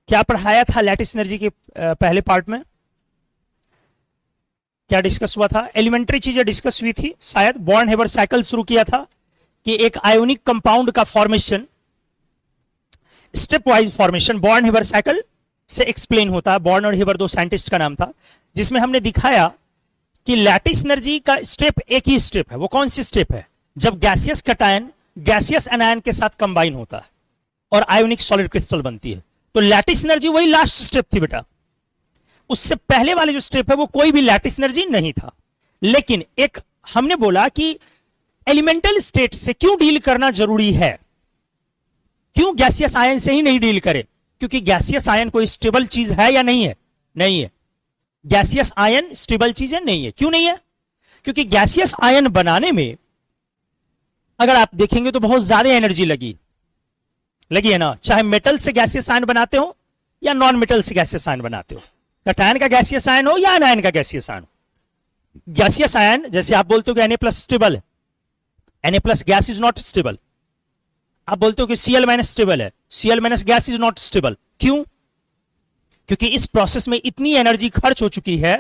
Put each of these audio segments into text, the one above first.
क्या पढ़ाया था लैटिस एनर्जी के पहले पार्ट में? क्या डिस्कस हुआ था? एलिमेंट्री चीजें डिस्कस हुई थी शायद। बॉर्न हेबर साइकिल शुरू किया था कि एक आयोनिक कंपाउंड का formation, step wise formation Born Haber cycle से एक्सप्लेन होता है। बॉर्न और हेबर दो साइंटिस्ट का नाम था, जिसमें हमने दिखाया कि लैटिस एनर्जी का स्टेप एक ही स्टेप है। वो कौन सी स्टेप है? जब गैसियस कटायन गैसियस एनायन के साथ कंबाइन होता है और आयोनिक सॉलिड क्रिस्टल बनती है। तो लैटिस एनर्जी वही लास्ट स्टेप थी बेटा। उससे पहले वाले जो स्टेप है वो कोई भी लैटिस एनर्जी नहीं था। लेकिन एक हमने बोला कि एलिमेंटल स्टेट से क्यों डील करना जरूरी है, क्यों गैसियस आयन से ही नहीं डील करे? क्योंकि गैसियस आयन कोई स्टेबल चीज है या नहीं है? नहीं है। गैसियस आयन स्टेबल चीज है, नहीं है। क्यों नहीं है? क्योंकि गैसियस आयन बनाने में अगर आप देखेंगे तो बहुत ज्यादा एनर्जी लगी है ना। चाहे मेटल से गैसियस आयन बनाते हो या नॉन मेटल से गैसियस आयन बनाते हो, कटायन का गैसियस आयन हो या एनायन का गैसियस आयन हो। गैसियस आयन जैसे आप बोलते हो कि Na+ स्टेबल है, Na+ gas is not stable. आप बोलते हो कि Cl- स्टेबल है, Cl- gas is not stable. क्यों? क्योंकि इस प्रोसेस में इतनी एनर्जी खर्च हो चुकी है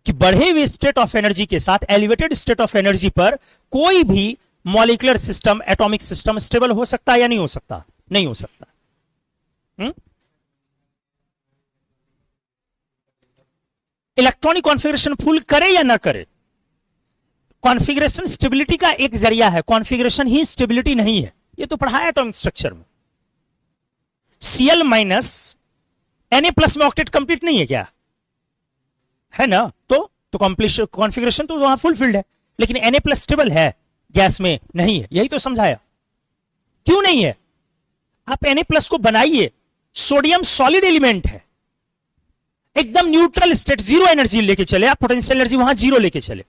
कि बढ़े हुए स्टेट ऑफ एनर्जी के साथ एलिवेटेड स्टेट ऑफ एनर्जी पर कोई भी molecular system, atomic system stable हो सकता है या नहीं हो सकता? नहीं हो सकता। इलेक्ट्रॉनिक कॉन्फ़िगरेशन फुल करे या ना करे, कॉन्फ़िगरेशन स्टेबिलिटी का एक जरिया है, कॉन्फ़िगरेशन ही स्टेबिलिटी नहीं है। ये तो पढ़ा है एटॉमिक स्ट्रक्चर में। Cl- Na+ में ऑक्टेट कंप्लीट नहीं है क्या? है ना। तो कॉन्फ़िगरेशन तो वहां फुलफिल्ड है, लेकिन Na+ स्टेबल है, गैस में नहीं है। यही तो समझाया। क्यों नहीं है? आप Na+ को बनाइए, सोडियम सॉलिड एलिमेंट है, एकदम न्यूट्रल स्टेट, जीरो एनर्जी लेके चले आप, पोटेंशियल एनर्जी वहां जीरो लेके चले।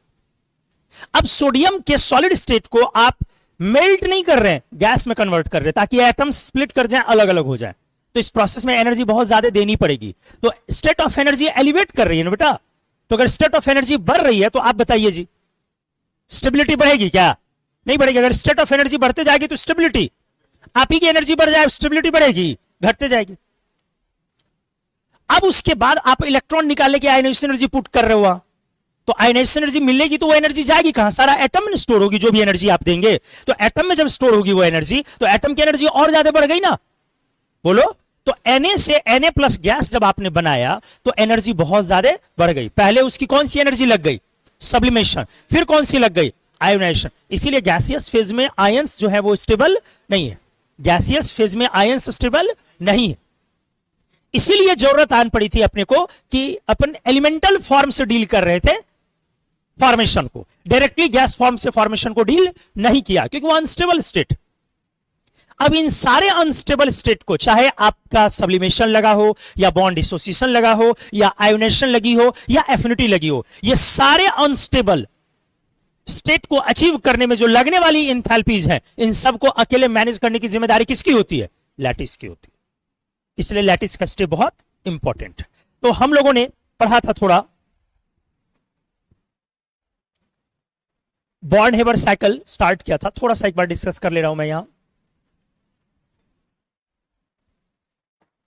अब सोडियम के सॉलिड स्टेट को आप मेल्ट नहीं कर रहे हैं, गैस में कन्वर्ट कर रहे हैं ताकि एटम स्प्लिट कर जाए, अलग अलग हो जाए। तो इस प्रोसेस में एनर्जी बहुत ज्यादा देनी पड़ेगी। तो स्टेट ऑफ एनर्जी एलिवेट कर रही है ना बेटा। तो अगर स्टेट ऑफ एनर्जी बढ़ रही है तो आप बताइए जी, स्टेबिलिटी बढ़ेगी क्या? नहीं बढ़ेगी। अगर स्टेट ऑफ एनर्जी बढ़ते जाएगी तो स्टेबिलिटी, आप ही की एनर्जी बढ़ जाए स्टेबिलिटी बढ़ेगी, घटते जाएगी। अब उसके बाद आप इलेक्ट्रॉन निकालने की आयनाइजेशन एनर्जी पुट कर रहे हो, तो आयनाइजेशन एनर्जी मिलेगी तो वो एनर्जी जाएगी कहां? सारा एटम में स्टोर होगी, जो भी एनर्जी आप देंगे। तो एटम में जब स्टोर होगी वो एनर्जी, तो एटम की एनर्जी और ज्यादा बढ़ गई ना, बोलो। तो Na से Na+ गैस जब आपने बनाया तो एनर्जी बहुत ज्यादा बढ़ गई। पहले उसकी कौन सी एनर्जी लग गई? सब्लिमेशन। फिर कौन सी लग गई? आयोनाइजेशन। इसीलिए गैसियस फेज में आयंस जो है वो स्टेबल नहीं है। गैसियस फेज में आयंस स्टेबल नहीं है। इसीलिए जरूरत आन पड़ी थी अपने को कि अपन एलिमेंटल फॉर्म से डील कर रहे थे फॉर्मेशन को, डायरेक्टली गैस फॉर्म से फॉर्मेशन को डील नहीं किया, क्योंकि वो अनस्टेबल स्टेट। अब इन सारे अनस्टेबल स्टेट को, चाहे आपका सब्लिमेशन लगा हो या बॉन्ड डिसोसिएशन लगा हो या आयोनेशन लगी हो या एफिनिटी लगी हो, ये सारे अनस्टेबल स्टेट को अचीव करने में जो लगने वाली इंथैल्पीज हैं, इन सबको अकेले मैनेज करने की जिम्मेदारी किसकी होती है? लैटिस की होती है। इसलिए लैटिस का स्टेप बहुत इंपॉर्टेंट है। तो हम लोगों ने पढ़ा था थोड़ा बॉर्न हेबर साइकिल स्टार्ट किया था, थोड़ा सा एक बार डिस्कस कर ले रहा हूं मैं यहां।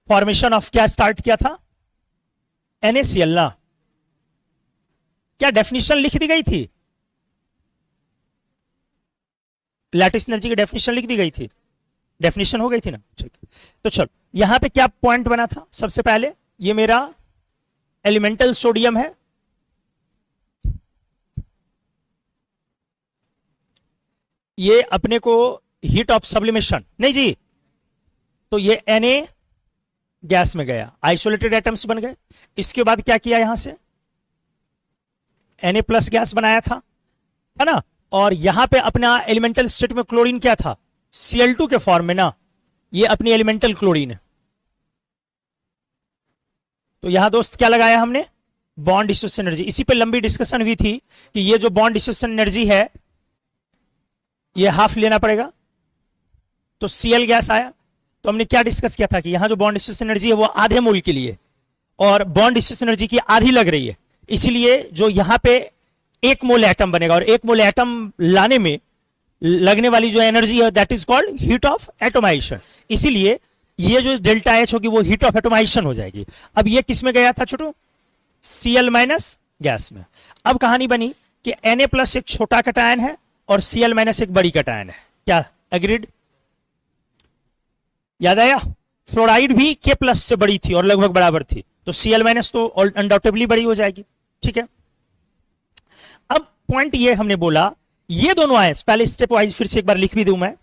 फॉर्मेशन ऑफ क्या स्टार्ट किया था? NaCl ना। क्या डेफिनेशन लिख दी गई थी? लैटिस एनर्जी की डेफिनेशन लिख दी गई थी, डेफिनेशन हो गई थी ना। ठीक, तो चलो यहां पे क्या पॉइंट बना था? सबसे पहले ये मेरा एलिमेंटल सोडियम है, ये अपने को हीट ऑफ सब्लिमेशन नहीं जी, तो ये Na गैस में गया, आइसोलेटेड एटम्स बन गए। इसके बाद क्या किया? यहां से Na+ गैस बनाया था, है ना। और यहां पे अपना एलिमेंटल स्टेट में क्लोरीन क्या था? Cl2 के फॉर्म में ना, ये अपनी एलिमेंटल क्लोरीन है। तो यहां दोस्त क्या लगाया हमने? Bond dissociation energy. इसी पे लंबी डिस्कशन हुई थी कि ये जो बॉन्ड डिसोसिएशन एनर्जी है ये हाफ लेना पड़ेगा, तो Cl गैस आया। तो हमने क्या डिस्कस किया था कि यहां जो बॉन्ड डिसोसिएशन एनर्जी है वो आधे मोल के लिए, और बॉन्ड डिसोसिएशन एनर्जी की आधी लग रही है। इसीलिए जो यहां पे 1 मोल एटम बनेगा, और 1 मोल एटम लाने में लगने वाली जो एनर्जी है that is called heat of atomization. इसीलिए ये जो डेल्टा एच होगी वो हीट ऑफ एटोमाइजेशन हो जाएगी। अब ये किस में गया था छोटू? Cl माइनस गैस में। अब कहानी बनी कि Na प्लस एक छोटा कटायन है और Cl माइनस एक बड़ी कटायन है। क्या एग्रीड? याद आया? फ्लोराइड भी K प्लस से बड़ी थी और लगभग बराबर थी, तो Cl माइनस तो अनडाउटेबली बड़ी हो जाएगी। ठीक है, अब पॉइंट ये हमने बोला, ये दोनों आए, पहले स्टेप वाइज फिर से एक बार लिख भी दूं मैं,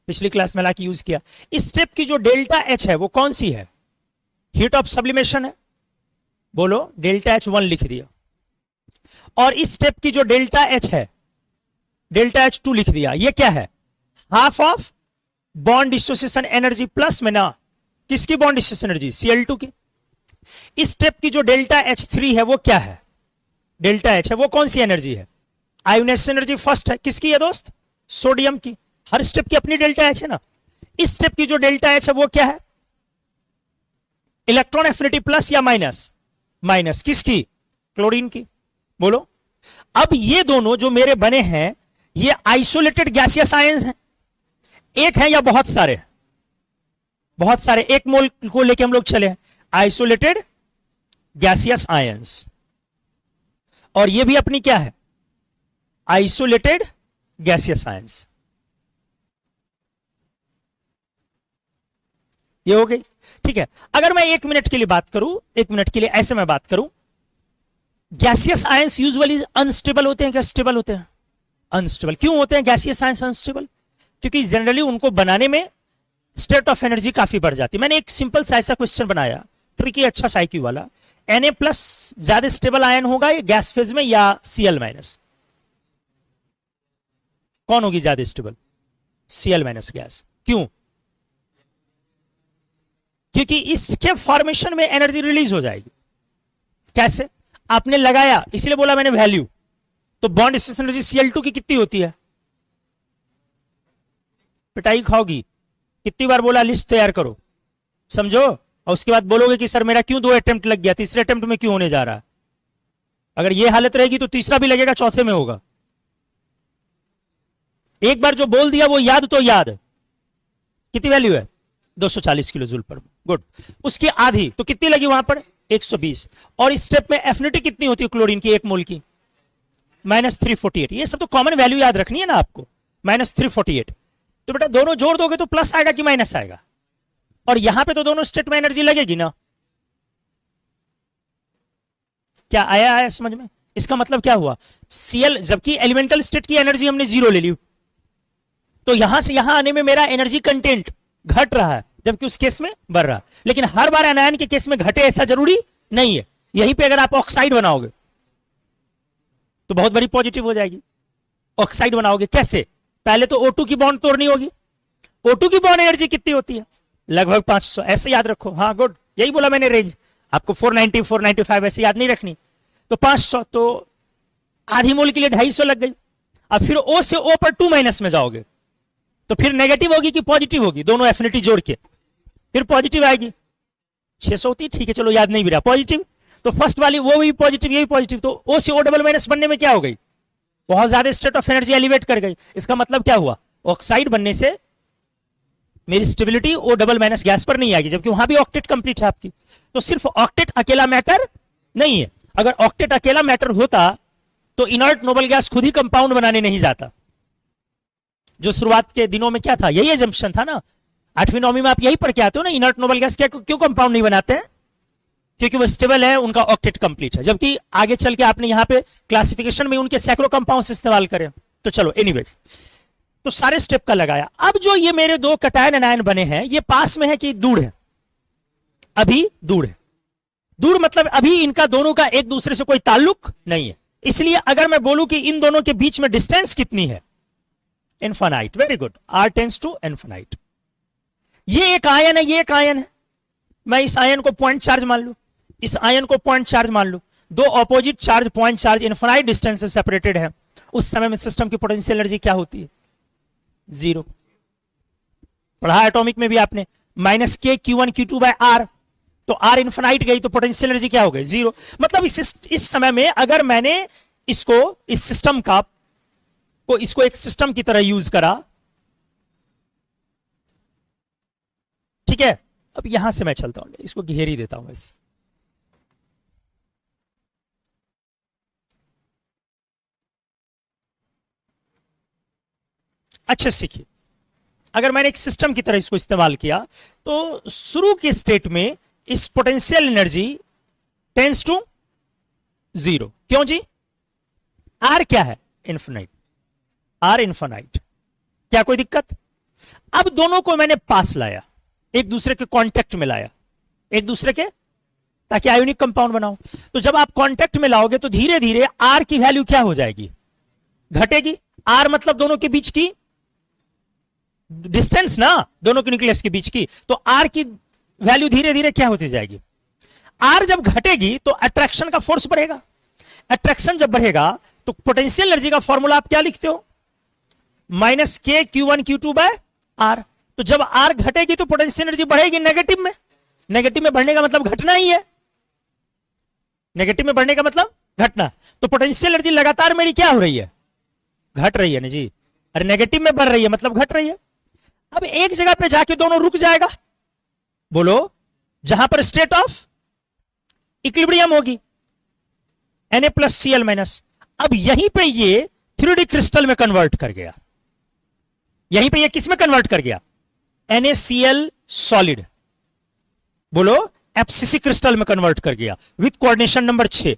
पिछली क्लास में लाके यूज किया। इस स्टेप की जो डेल्टा एच है वो कौन सी है? हीट ऑफ सब्लिमेशन है, बोलो डेल्टा एच 1 लिख दिया। और इस स्टेप की जो डेल्टा एच है, डेल्टा एच 2 लिख दिया। ये क्या है? Half of bond dissociation energy plus में ना, किसकी बॉन्ड डिसोसिएशन एनर्जी? Cl2 की। इस स्टेप की जो डेल्टा H3 है वो क्या है? डेल्टा H है वो कौन सी एनर्जी है? आयोनाइजेशन एनर्जी फर्स्ट है, किसकी है दोस्त? सोडियम की। हर स्टेप की अपनी डेल्टा H है ना। इस स्टेप की जो डेल्टा H है वो क्या है? इलेक्ट्रॉन एफिनिटी प्लस या माइनस? माइनस, किसकी? क्लोरीन की। बोलो। अब ये दोनों जो मेरे बने हैं ये आइसोलेटेड गैसियस आयंस हैं, एक है या बहुत सारे? बहुत सारे, एक मोल को लेके हम लोग चले हैं, आइसोलेटेड गैसियस आयंस। और ये भी अपनी क्या है? Isolated gaseous ions. ये हो गई। ठीक है, अगर मैं 1 मिनट के लिए बात करूं, 1 मिनट के लिए ऐसे मैं बात करूं, गैसियस आयंस यूजुअली अनस्टेबल होते हैं क्या स्टेबल होते हैं? अनस्टेबल। क्यों होते हैं गैसियस आयंस अनस्टेबल? क्योंकि जनरली उनको बनाने में स्टेट ऑफ एनर्जी काफी बढ़ जाती है। मैंने एक सिंपल सा ऐसा क्वेश्चन बनाया, ट्रिकी, अच्छा सा IQ वाला। Na प्लस ज्यादा स्टेबल आयन होगा ये गैस फेज में या Cl माइनस? कौन होगी ज्यादा स्टेबल? Cl minus gas. क्यों? क्योंकि इसके फॉर्मेशन में एनर्जी रिलीज हो जाएगी। कैसे? आपने लगाया, इसलिए बोला मैंने वैल्यू। तो बॉन्ड डिसोसिएशन एनर्जी Cl2 की कितनी होती है? पिटाई खाओगी। कितनी बार बोला लिस्ट तैयार करो, समझो, और उसके बाद बोलोगे कि सर मेरा क्यों 2 अटेम्प्ट लग गया, तीसरे अटेम्प्ट में क्यों होने जा रहा है? अगर ये हालत रहेगी तो तीसरा भी लगेगा, चौथे में होगा। एक बार जो बोल दिया वो याद तो याद। कितनी वैल्यू है? 240 किलो जूल पर। गुड। उसकी आधी तो कितनी लगी वहां पर? 120। और इस स्टेप में एफिनिटी कितनी होती है क्लोरीन की 1 मोल की? -348। ये सब तो कॉमन वैल्यू याद रखनी है ना आपको, -348। तो बेटा दोनों जोड़ दोगे तो प्लस आएगा कि माइनस आएगा? और यहां पे तो दोनों स्टेट में एनर्जी लगेगी ना। क्या आया समझ में? इसका मतलब क्या हुआ? Cl, जबकि एलिमेंटल स्टेट की एनर्जी हमने 0 ले ली, तो यहां से यहां आने में मेरा एनर्जी कंटेंट घट रहा है, जबकि उस केस में बढ़ रहा है। लेकिन हर बार एनायन के केस में घटे ऐसा जरूरी नहीं है। यहीं पे अगर आप ऑक्साइड बनाओगे तो बहुत बड़ी पॉजिटिव हो जाएगी। ऑक्साइड बनाओगे कैसे? पहले तो O2 की बॉन्ड तोड़नी होगी। O2 की बॉन्ड एनर्जी कितनी होती है? लगभग 500। ऐसे याद रखो। हाँ गुड, यही बोला मैंने रेंज। आपको 490 495 ऐसे याद नहीं रखनी। तो 500, तो आधी मोल के लिए 250 लग गई। अब फिर O से O पर 2 माइनस में जाओगे तो फिर नेगेटिव होगी कि पॉजिटिव होगी? दोनों एफिनिटी जोड़ के फिर पॉजिटिव आएगी। 600 होती है, ठीक है, चलो याद नहीं भी रहा, पॉजिटिव। तो फर्स्ट वाली वो भी पॉजिटिव, ये भी पॉजिटिव, तो O से O डबल माइनस बनने में क्या हो गई? बहुत ज्यादा स्टेट ऑफ एनर्जी एलिवेट कर गई। इसका मतलब क्या हुआ? ऑक्साइड बनने से मेरी stability O double minus gas पर नहीं आएगी, जबकि वहां भी ऑक्टेट कंप्लीट है आपकी। तो सिर्फ ऑक्टेट अकेला मैटर नहीं है। अगर ऑक्टेट अकेला मैटर होता तो इनर्ट नोबल गैस खुद ही कंपाउंड बनाने नहीं जाता। जो शुरुआत के दिनों में क्या था, यही एजम्पशन था ना। 8वीं 9वीं में आप यही पढ़ के आते हो ना, इनर्ट नोबल गैस क्यों कंपाउंड नहीं बनाते हैं? क्योंकि वो स्टेबल है, उनका ऑक्टेट कंप्लीट है। जबकि आगे चल के आपने यहां पे क्लासिफिकेशन में उनके सैकड़ों कंपाउंड्स इस्तेमाल करे। तो चलो एनीवेज, तो सारे स्टेप का लगाया। अब जो ये मेरे 2 कटायन एनायन बने हैं, ये पास में है कि दूर है? अभी दूर है। दूर मतलब अभी इनका दोनों का एक दूसरे से कोई ताल्लुक नहीं है। इसलिए अगर मैं बोलूं कि इन दोनों के बीच में डिस्टेंस कितनी है? Infinite. Very good, R tends to infinite. ये एक आयन है, ये एक आयन है। मैं इस आयन को पॉइंट चार्ज मान लू, इस आयन को पॉइंट चार्ज मान लू। 2 opposite charge point charge infinite distance से सेपरेटेड है। उस समय में सिस्टम की पोटेंशियल एनर्जी क्या होती है? 0। पढ़ा एटॉमिक में भी आपने, -k Q1 Q2 by R। तो R इनफाइनाइट गई तो पोटेंशियल एनर्जी क्या हो गई? 0। मतलब इस समय में अगर मैंने इसको, इस सिस्टम का को इसको एक सिस्टम की तरह यूज करा, ठीक है, अब यहां से मैं चलता हूं, इसको घेर ही देता हूं बस। अच्छे सीखिए, अगर मैंने एक सिस्टम की तरह इसको इस्तेमाल किया तो शुरू के स्टेट में इस पोटेंशियल एनर्जी टेंस टू 0। क्यों जी? आर क्या है? इन्फिनाइट। आर इन्फिनाइट, क्या कोई दिक्कत? अब दोनों को मैंने पास लाया, एक दूसरे के कांटेक्ट में लाया, एक दूसरे के, ताकि आयोनिक कंपाउंड बनाओ। तो जब आप कांटेक्ट में लाओगे तो धीरे धीरे आर की वैल्यू क्या हो जाएगी? घटेगी। आर मतलब दोनों के बीच की डिस्टेंस ना, दोनों के न्यूक्लियस के बीच की। तो आर की वैल्यू धीरे धीरे क्या होती जाएगी? आर जब घटेगी तो अट्रैक्शन का फोर्स बढ़ेगा। अट्रैक्शन जब बढ़ेगा तो पोटेंशियल एनर्जी का फॉर्मूला आप क्या लिखते हो? माइनस के Q1 Q2 बाय आर। तो जब आर घटेगी तो पोटेंशियल एनर्जी बढ़ेगी नेगेटिव में। नेगेटिव में बढ़ने का मतलब घटना ही है। नेगेटिव में बढ़ने का मतलब घटना। तो पोटेंशियल एनर्जी लगातार मेरी क्या हो रही है? घट रही है ना जी। अरे नेगेटिव में बढ़ रही है मतलब घट रही है। अब एक जगह पे जाके दोनों रुक जाएगा। बोलो, जहां पर स्टेट ऑफ इक्विलिब्रियम होगी, Na+Cl-। अब यहीं पे ये 3D क्रिस्टल में कन्वर्ट कर गया। यहीं पे ये किस में कन्वर्ट कर गया? NaCl solid. बोलो, FCC क्रिस्टल में कन्वर्ट कर गया विथ कोऑर्डिनेशन नंबर 6।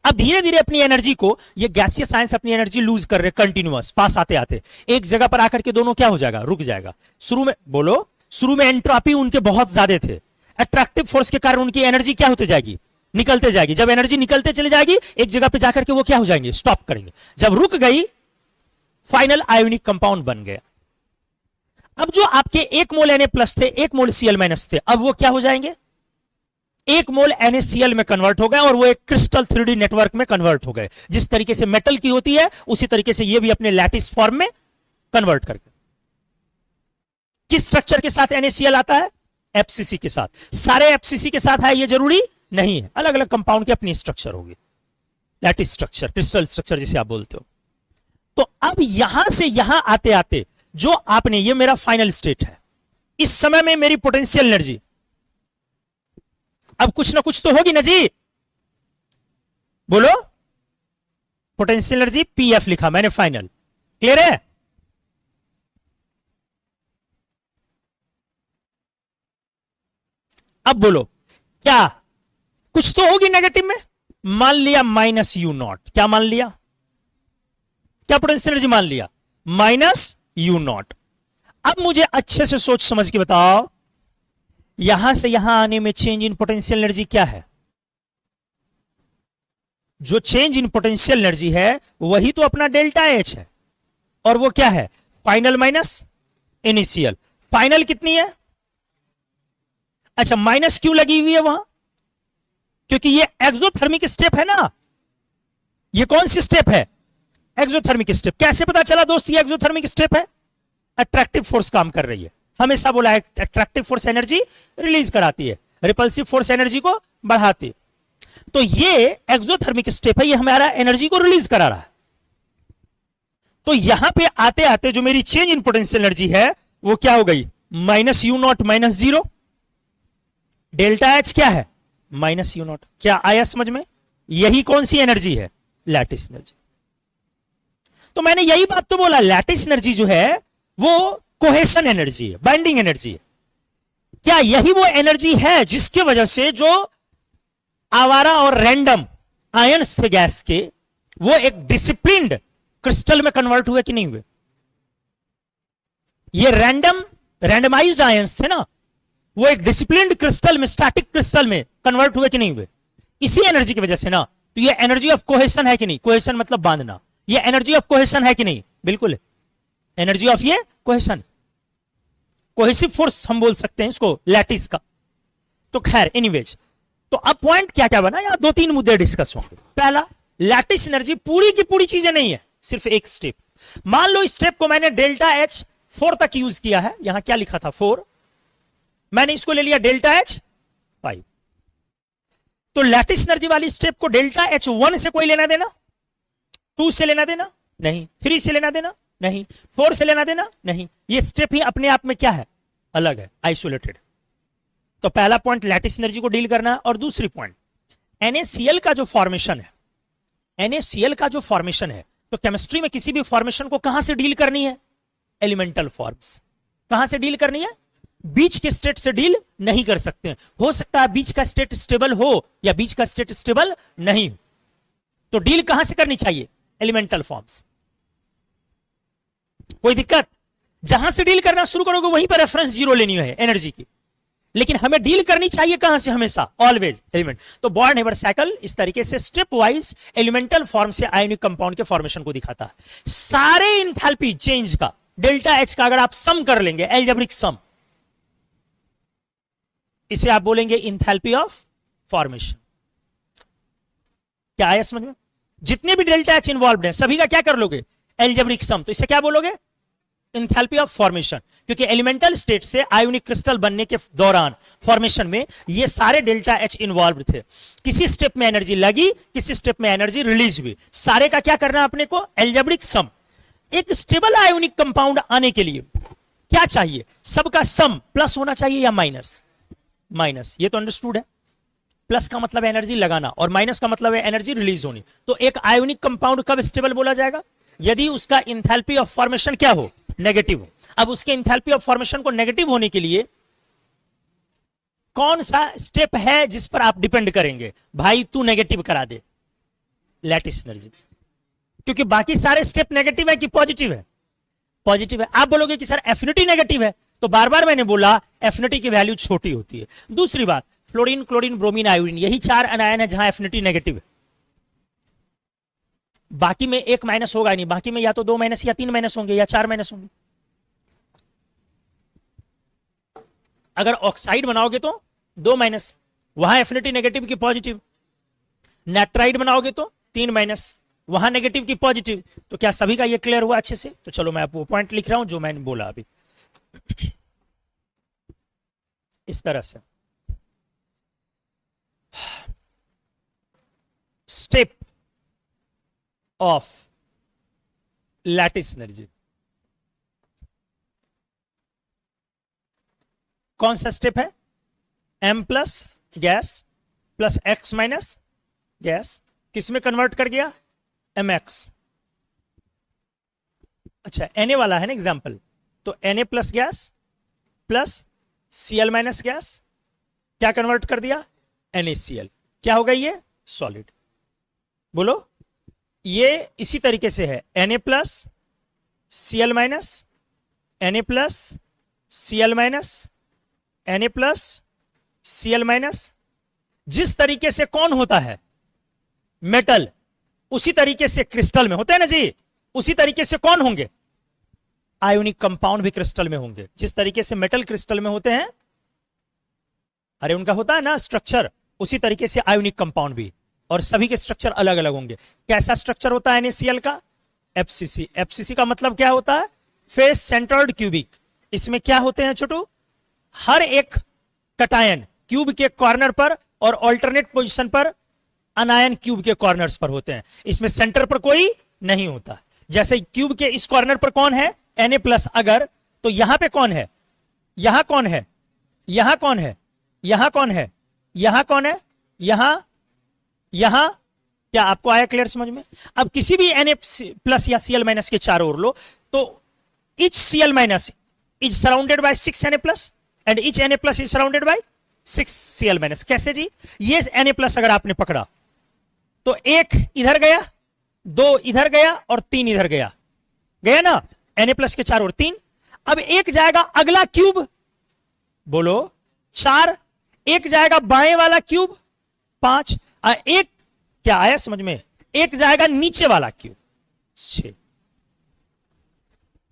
अब धीरे धीरे अपनी एनर्जी को, ये गैसीय साइंस अपनी एनर्जी लूज कर रहे कंटिन्यूअस, पास आते आते एक जगह पर आकर के दोनों क्या हो जाएगा? रुक जाएगा। शुरू में बोलो, शुरू में एंट्रोपी उनके बहुत ज्यादा थे। अट्रैक्टिव फोर्स के कारण उनकी एनर्जी क्या होती जाएगी? निकलते जाएगी। जब एनर्जी निकलते चली जाएगी एक जगह पे जाकर के वो क्या हो जाएंगे? स्टॉप करेंगे। जब रुक गई, फाइनल आयोनिक कंपाउंड बन गया। अब जो आपके 1 मोल Na+ थे, 1 मोल Cl- थे, अब वो क्या हो जाएंगे? 1 मोल NaCl में कन्वर्ट हो गए और वो एक क्रिस्टल 3D नेटवर्क में कन्वर्ट हो गए। जिस तरीके से मेटल की होती है उसी तरीके से ये भी अपने लैटिस फॉर्म में कन्वर्ट करके। किस स्ट्रक्चर के साथ NaCl आता है? FCC के साथ। सारे FCC के साथ है ये जरूरी नहीं है, अलग अलग कंपाउंड की अपनी स्ट्रक्चर होगी। लैटिस स्ट्रक्चर, क्रिस्टल स्ट्रक्चर जिसे आप बोलते हो। तो अब यहां से यहां आते आते जो आपने, ये मेरा फाइनल स्टेट है। इस समय में मेरी पोटेंशियल एनर्जी अब कुछ ना कुछ तो होगी ना जी। बोलो, पोटेंशियल एनर्जी PF लिखा मैंने फाइनल। क्लियर है? अब बोलो, क्या कुछ तो होगी नेगेटिव में? मान लिया -U0। क्या मान लिया? क्या पोटेंशियल एनर्जी मान लिया? -U0। अब मुझे अच्छे से सोच समझ के बताओ, यहां से यहां आने में चेंज इन पोटेंशियल एनर्जी क्या है? जो चेंज इन पोटेंशियल एनर्जी है वही तो अपना डेल्टा H है। और वो क्या है? Final minus initial. फाइनल कितनी है? अच्छा, माइनस क्यों लगी हुई है वहां? क्योंकि ये एक्सोथर्मिक स्टेप है ना। ये कौन सी स्टेप है? Exothermic step. कैसे पता चला दोस्त ये एक्सोथर्मिक स्टेप है? अट्रैक्टिव फोर्स काम कर रही है। हमेशा बोला है अट्रैक्टिव फोर्स एनर्जी रिलीज कराती है, रिपल्सिव फोर्स एनर्जी को बढ़ाती है। तो ये एक्सोथर्मिक स्टेप है, ये हमारा एनर्जी को रिलीज करा रहा है। तो यहां पे आते आते जो मेरी चेंज इन पोटेंशियल एनर्जी है वो क्या हो गई? -U0 -0। डेल्टा H क्या है? -U0। क्या आया समझ में? यही कौन सी एनर्जी है? Lattice energy. तो मैंने यही बात तो बोला, लैटिस एनर्जी जो है वो कोहेशन एनर्जी है, बाइंडिंग एनर्जी है। क्या यही वो एनर्जी है जिसकी वजह से जो आवारा और रैंडम आयंस थे गैस के, वो एक डिसिप्लिन्ड क्रिस्टल में कन्वर्ट हुए कि नहीं हुए? ये रैंडमाइज्ड आयंस थे ना, वो एक डिसिप्लिन्ड क्रिस्टल में, स्टैटिक क्रिस्टल में कन्वर्ट हुए कि नहीं हुए? इसी एनर्जी की वजह से ना। तो ये एनर्जी ऑफ कोहेशन है कि नहीं? कोहेशन मतलब बांधना। ये एनर्जी ऑफ कोहेशन है कि नहीं? बिल्कुल है, एनर्जी ऑफ ये कोहेशन। कोहेसिव फोर्स हम बोल सकते हैं इसको लैटिस का। तो खैर एनीवेज, तो अब पॉइंट क्या क्या बना? यहां 2-3 मुद्दे डिस्कस होंगे। पहला, लैटिस एनर्जी पूरी की पूरी चीजें नहीं है, सिर्फ एक स्टेप। मान लो इस स्टेप को मैंने डेल्टा H 4 तक यूज किया है। यहां क्या लिखा था? 4। मैंने इसको ले लिया डेल्टा H 5। तो लैटिस एनर्जी वाली स्टेप को डेल्टा H 1 से कोई लेना देना? 2 से लेना देना? नहीं। 3 से लेना देना? नहीं। 4 से लेना देना? नहीं। ये स्टेप ही अपने आप में क्या है? अलग है, आइसोलेटेड। तो पहला पॉइंट लैटिस एनर्जी को डील करना है। और दूसरी पॉइंट NaCl का जो फॉर्मेशन है, NaCl का जो फॉर्मेशन है, तो केमिस्ट्री में किसी भी फॉर्मेशन को कहां से डील करनी है? Elemental forms. कहां से डील करनी है? बीच के स्टेट से डील नहीं कर सकते हैं। हो सकता है बीच का स्टेट स्टेबल हो या बीच का स्टेट स्टेबल नहीं हो, तो डील कहां से करनी चाहिए? Elemental forms. कोई दिक्कत? जहां से डील करना शुरू करोगे वहीं पर रेफरेंस जीरो लेनी है एनर्जी की, लेकिन हमें डील करनी चाहिए कहां से? हमेशा ऑलवेज एलिमेंट। तो बॉर्न-हेबर साइकिल इस तरीके से स्टेप वाइज एलिमेंटल फॉर्म से आयोनिक कंपाउंड के फॉर्मेशन को दिखाता है। सारे इंथैल्पी चेंज का डेल्टा एच का अगर आप सम कर लेंगे, एल्जेब्रिक सम, इसे आप बोलेंगे इंथैल्पी ऑफ फॉर्मेशन। क्या आया समझ में? जितने भी डेल्टा एच इन्वॉल्व हैं सभी का क्या कर लोगे? Algebraic sum. तो इसे क्या बोलोगे? Enthalpy of formation. क्योंकि एलिमेंटल स्टेट से आयोनिक क्रिस्टल बनने के दौरान फॉर्मेशन में ये सारे डेल्टा एच इन्वॉल्व थे। किसी स्टेप में एनर्जी लगी, किसी स्टेप में एनर्जी रिलीज हुई, सारे का क्या करना अपने को? Algebraic sum. एक स्टेबल आयोनिक कंपाउंड आने के लिए क्या चाहिए? सबका सम प्लस होना चाहिए या माइनस? माइनस। ये तो अंडरस्टूड है। प्लस का मतलब एनर्जी लगाना और माइनस का मतलब है एनर्जी रिलीज होनी। तो एक आयोनिक कंपाउंड कब स्टेबल बोला जाएगा? यदि उसका इंथैल्पी ऑफ फॉर्मेशन क्या हो? नेगेटिव हो। अब उसके इंथैल्पी ऑफ फॉर्मेशन को नेगेटिव होने के लिए कौन सा स्टेप है जिस पर आप डिपेंड करेंगे? भाई तू नेगेटिव करा दे, लैटिस एनर्जी। क्योंकि बाकी सारे स्टेप नेगेटिव है कि पॉजिटिव है? पॉजिटिव है। आप बोलोगे कि सर एफिनिटी नेगेटिव है, तो बार बार मैंने बोला एफिनिटी की वैल्यू छोटी होती है। दूसरी बात, फ्लोरीन, क्लोरीन, ब्रोमीन, आयोडीन, यही 4 अनायन है जहां एफिनिटी नेगेटिव है। बाकी में एक माइनस होगा नहीं, बाकी में या तो 2 माइनस या 3 माइनस होंगे या 4 माइनस होंगे। अगर ऑक्साइड बनाओगे तो 2 माइनस, वहां एफिनिटी नेगेटिव की पॉजिटिव। नाइट्राइड बनाओगे तो 3 माइनस, वहां नेगेटिव की पॉजिटिव। तो क्या सभी का ये क्लियर हुआ अच्छे से? तो चलो मैं वो पॉइंट लिख रहा हूं जो मैंने बोला अभी। इस तरह से स्टेप ऑफ लैटिस एनर्जी। कौन सा स्टेप है? m plus gas plus x minus gas, किसमें कन्वर्ट कर गया? mx। अच्छा Na वाला है ना एग्जाम्पल, तो Na plus gas plus Cl minus gas, क्या कन्वर्ट कर दिया? NaCl। क्या हो गई ये? सॉलिड। बोलो। ये इसी तरीके से है, Na plus Cl minus, Na plus Cl minus, Na plus Cl minus. जिस तरीके से कौन होता है? मेटल, उसी तरीके से क्रिस्टल में होते हैं ना जी, उसी तरीके से कौन होंगे? आयोनिक कंपाउंड भी क्रिस्टल में होंगे। जिस तरीके से मेटल क्रिस्टल में होते हैं, अरे उनका होता है ना स्ट्रक्चर, उसी तरीके से आयोनिक कंपाउंड भी, और सभी के स्ट्रक्चर अलग अलग होंगे। कैसा स्ट्रक्चर होता है NaCl का? FCC। FCC का मतलब क्या होता है? Face centred cubic. इसमें क्या होते हैं छोटू? हर एक कटायन क्यूब के कॉर्नर पर और अल्टरनेट पोजीशन पर अनायन क्यूब के कॉर्नर्स पर होते हैं। इसमें सेंटर पर कोई नहीं होता। जैसे क्यूब के इस कॉर्नर पर कौन है? Na plus. अगर तो यहां पे कौन है? यहां कौन है? यहां कौन है? यहां कौन है? यहां कौन है? यहां क्या आपको आया क्लियर समझ में? अब किसी भी Na प्लस या Cl माइनस के चारों ओर लो, तो each Cl minus is surrounded by 6 Na plus and each Na plus is surrounded by 6 Cl minus. कैसे जी? ये Na प्लस अगर आपने पकड़ा तो 1 इधर गया, 2 इधर गया और 3 इधर गया, गया ना? Na प्लस के चारों ओर 3। अब एक जाएगा अगला क्यूब, बोलो 4, एक जाएगा बाएं वाला क्यूब 5, एक क्या आया समझ में? एक जाएगा नीचे वाला क्यूब 6।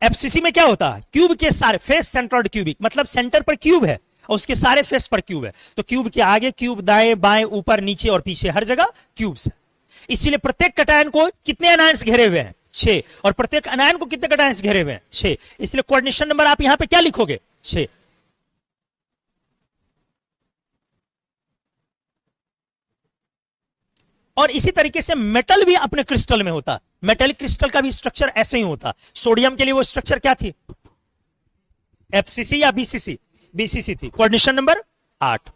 FCC में क्या होता है? क्यूब के सारे फेस सेंटर्ड क्यूबिक, मतलब सेंटर पर क्यूब है और उसके सारे फेस पर क्यूब है। तो क्यूब के आगे क्यूब, दाएं बाएं ऊपर नीचे और पीछे हर जगह क्यूब्स है। इसीलिए प्रत्येक कटायन को कितने अनायंस घेरे हुए हैं? 6। और प्रत्येक अनायन को कितने कटायंस घेरे हुए हैं? 6। इसलिए कोऑर्डिनेशन नंबर आप यहां पे क्या लिखोगे? 6। और इसी तरीके से मेटल भी अपने क्रिस्टल में होता। मेटेलिक क्रिस्टल का भी स्ट्रक्चर ऐसे ही होता। सोडियम के लिए वो स्ट्रक्चर क्या थी? FCC या BCC? बीसीसी थी, कोऑर्डिनेशन नंबर 8।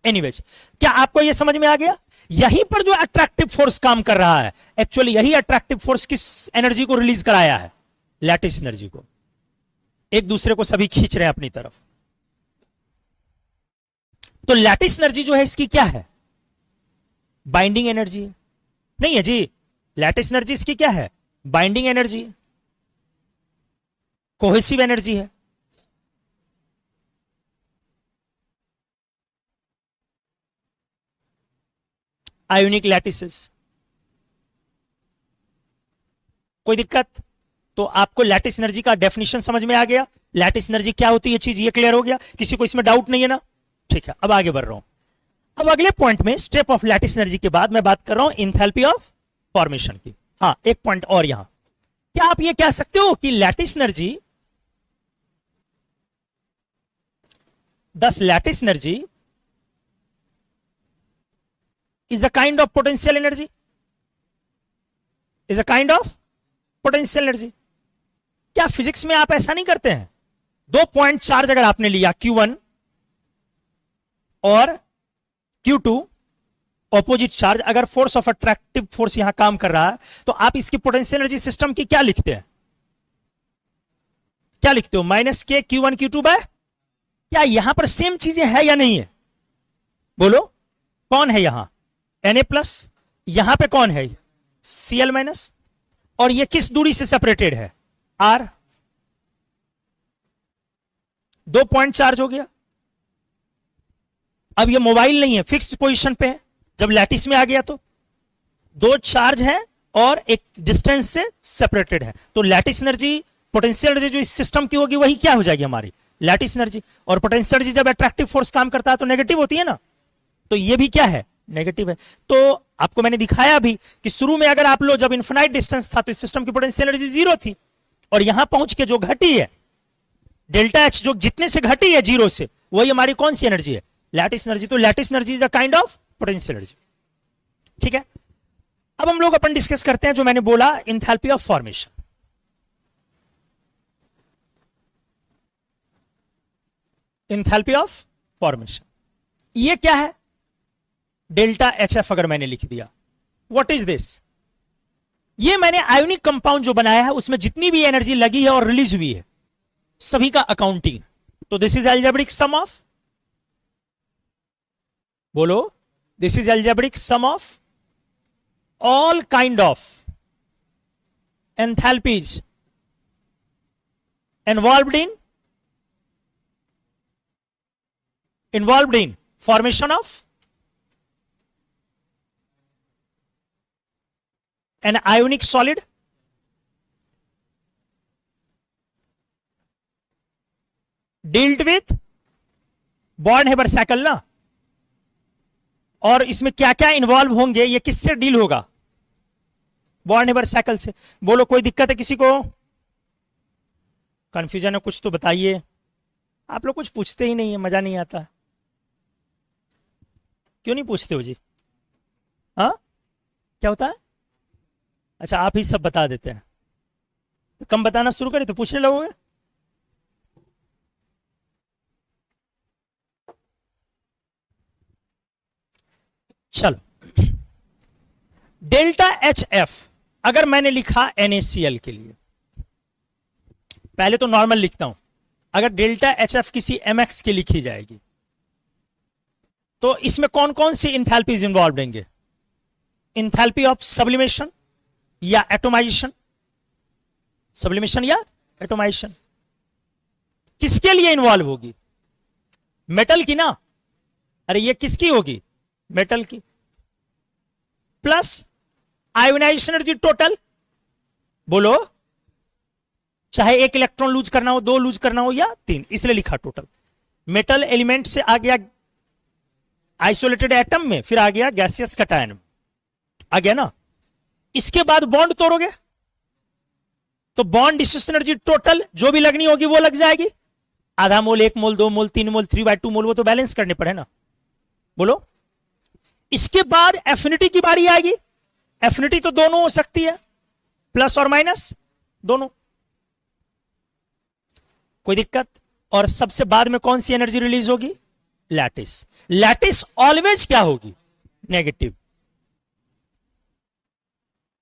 एनीवेज, क्या आपको यह समझ में आ गया? यहीं पर जो अट्रैक्टिव फोर्स काम कर रहा है, एक्चुअली यही अट्रैक्टिव फोर्स किस एनर्जी को रिलीज कराया है? लैटिस एनर्जी को। एक दूसरे को सभी खींच रहे हैं अपनी तरफ। तो लैटिस एनर्जी जो है इसकी क्या है? बाइंडिंग एनर्जी है। नहीं है जी, लैटिस एनर्जी इसकी क्या है? बाइंडिंग एनर्जी है, कोहेसिव एनर्जी है। Ionic lattices. कोई दिक्कत? तो आपको लैटिस एनर्जी का डेफिनेशन समझ में आ गया, लैटिस एनर्जी क्या होती है, चीज ये क्लियर हो गया? किसी को इसमें डाउट नहीं है ना? ठीक है, अब आगे बढ़ रहा हूं। अब अगले पॉइंट में स्टेप ऑफ लैटिस एनर्जी के बाद मैं बात कर रहा हूं इंथैल्पी ऑफ फॉर्मेशन की। हाँ, एक पॉइंट और यहां, क्या आप ये कह सकते हो कि लैटिस एनर्जी, दस lattice energy is a kind of potential energy, is a kind of potential energy? क्या फिजिक्स में आप ऐसा नहीं करते हैं? दो पॉइंट चार्ज अगर आपने लिया Q1 और Q2 ऑपोजिट चार्ज, अगर फोर्स ऑफ अट्रैक्टिव फोर्स यहां काम कर रहा है, तो आप इसकी पोटेंशियल एनर्जी सिस्टम की क्या लिखते हैं? क्या लिखते हो? माइनस के Q1 Q2 बाय। क्या यहां पर सेम चीजें है या नहीं है? बोलो, कौन है यहां? Na प्लस, यहां पे कौन है? Cl minus. और ये किस दूरी से सेपरेटेड है? R। दो पॉइंट चार्ज हो गया। अब ये मोबाइल नहीं है, फिक्स्ड पोजीशन पे है। जब लैटिस में आ गया तो दो चार्ज है और एक डिस्टेंस से सेपरेटेड है, तो लैटिस एनर्जी, पोटेंशियल एनर्जी जो इस सिस्टम की होगी वही क्या हो जाएगी? हमारी लैटिस एनर्जी। और पोटेंशियल एनर्जी जब अट्रैक्टिव फोर्स काम करता है तो नेगेटिव होती है ना, तो ये भी क्या है? नेगेटिव है। तो आपको मैंने दिखाया भी कि शुरू में अगर आप लो, जब इन्फिनाइट डिस्टेंस था तो इस सिस्टम की पोटेंशियल एनर्जी 0 थी, और यहां पहुंच के जो घटी है डेल्टा एच, जो जितने से घटी है 0 से, वही हमारी कौन सी एनर्जी है? Lattice energy. तो lattice energy is a kind of potential energy. ठीक है, अब हम लोग अपन डिस्कस करते हैं जो मैंने बोला, enthalpy of formation. Enthalpy of formation ये क्या है? डेल्टा एच एफ अगर मैंने लिख दिया, व्हाट इज दिस? ये मैंने आयोनिक कंपाउंड जो बनाया है उसमें जितनी भी एनर्जी लगी है और रिलीज हुई है सभी का अकाउंटिंग। तो this is algebraic sum of, बोलो, this is algebraic sum of all kind of enthalpies involved in formation of an ionic solid dealt with Born-Haber cycle ना। और इसमें क्या क्या इन्वॉल्व होंगे, ये किससे डील होगा? Born-Haber cycle से। बोलो, कोई दिक्कत है किसी को? कंफ्यूजन है कुछ तो बताइए। आप लोग कुछ पूछते ही नहीं है, मजा नहीं आता। क्यों नहीं पूछते हो जी? हाँ, क्या होता है? अच्छा, आप ही सब बता देते हैं, तो कम बताना शुरू करें तो पूछने लगोगे। चलो, डेल्टा एच एफ अगर मैंने लिखा NaCl के लिए, पहले तो नॉर्मल लिखता हूं। अगर डेल्टा एच एफ किसी mx की लिखी जाएगी तो इसमें कौन कौन सी इंथैल्पीज इन्वॉल्व होंगे? इंथैल्पी ऑफ सब्लिमेशन या एटोमाइजेशन, सब्लिमेशन या एटोमाइजेशन। किसके लिए इन्वॉल्व होगी? मेटल की ना। अरे ये किसकी होगी? मेटल की। प्लस आयोनाइजेशन एनर्जी टोटल, बोलो, चाहे एक इलेक्ट्रॉन लूज करना हो, दो लूज करना हो या तीन, इसलिए लिखा टोटल। मेटल एलिमेंट से आ गया आइसोलेटेड एटम में, फिर आ गया गैसियस कटायन, आ गया ना। इसके बाद बॉन्ड तोड़ोगे तो बॉन्ड डिस्ट्रीब्यूशन एनर्जी टोटल जो भी लगनी होगी वो लग जाएगी। आधा मोल, 1 मोल, 2 मोल, 3 मोल, 3/2 मोल, वो तो बैलेंस करने पड़े ना। बोलो, इसके बाद एफिनिटी की बारी आएगी। एफिनिटी तो दोनों हो सकती है, प्लस और माइनस दोनों। कोई दिक्कत? और सबसे बाद में कौन सी एनर्जी रिलीज होगी? लैटिस। लैटिस ऑलवेज क्या होगी? Negative,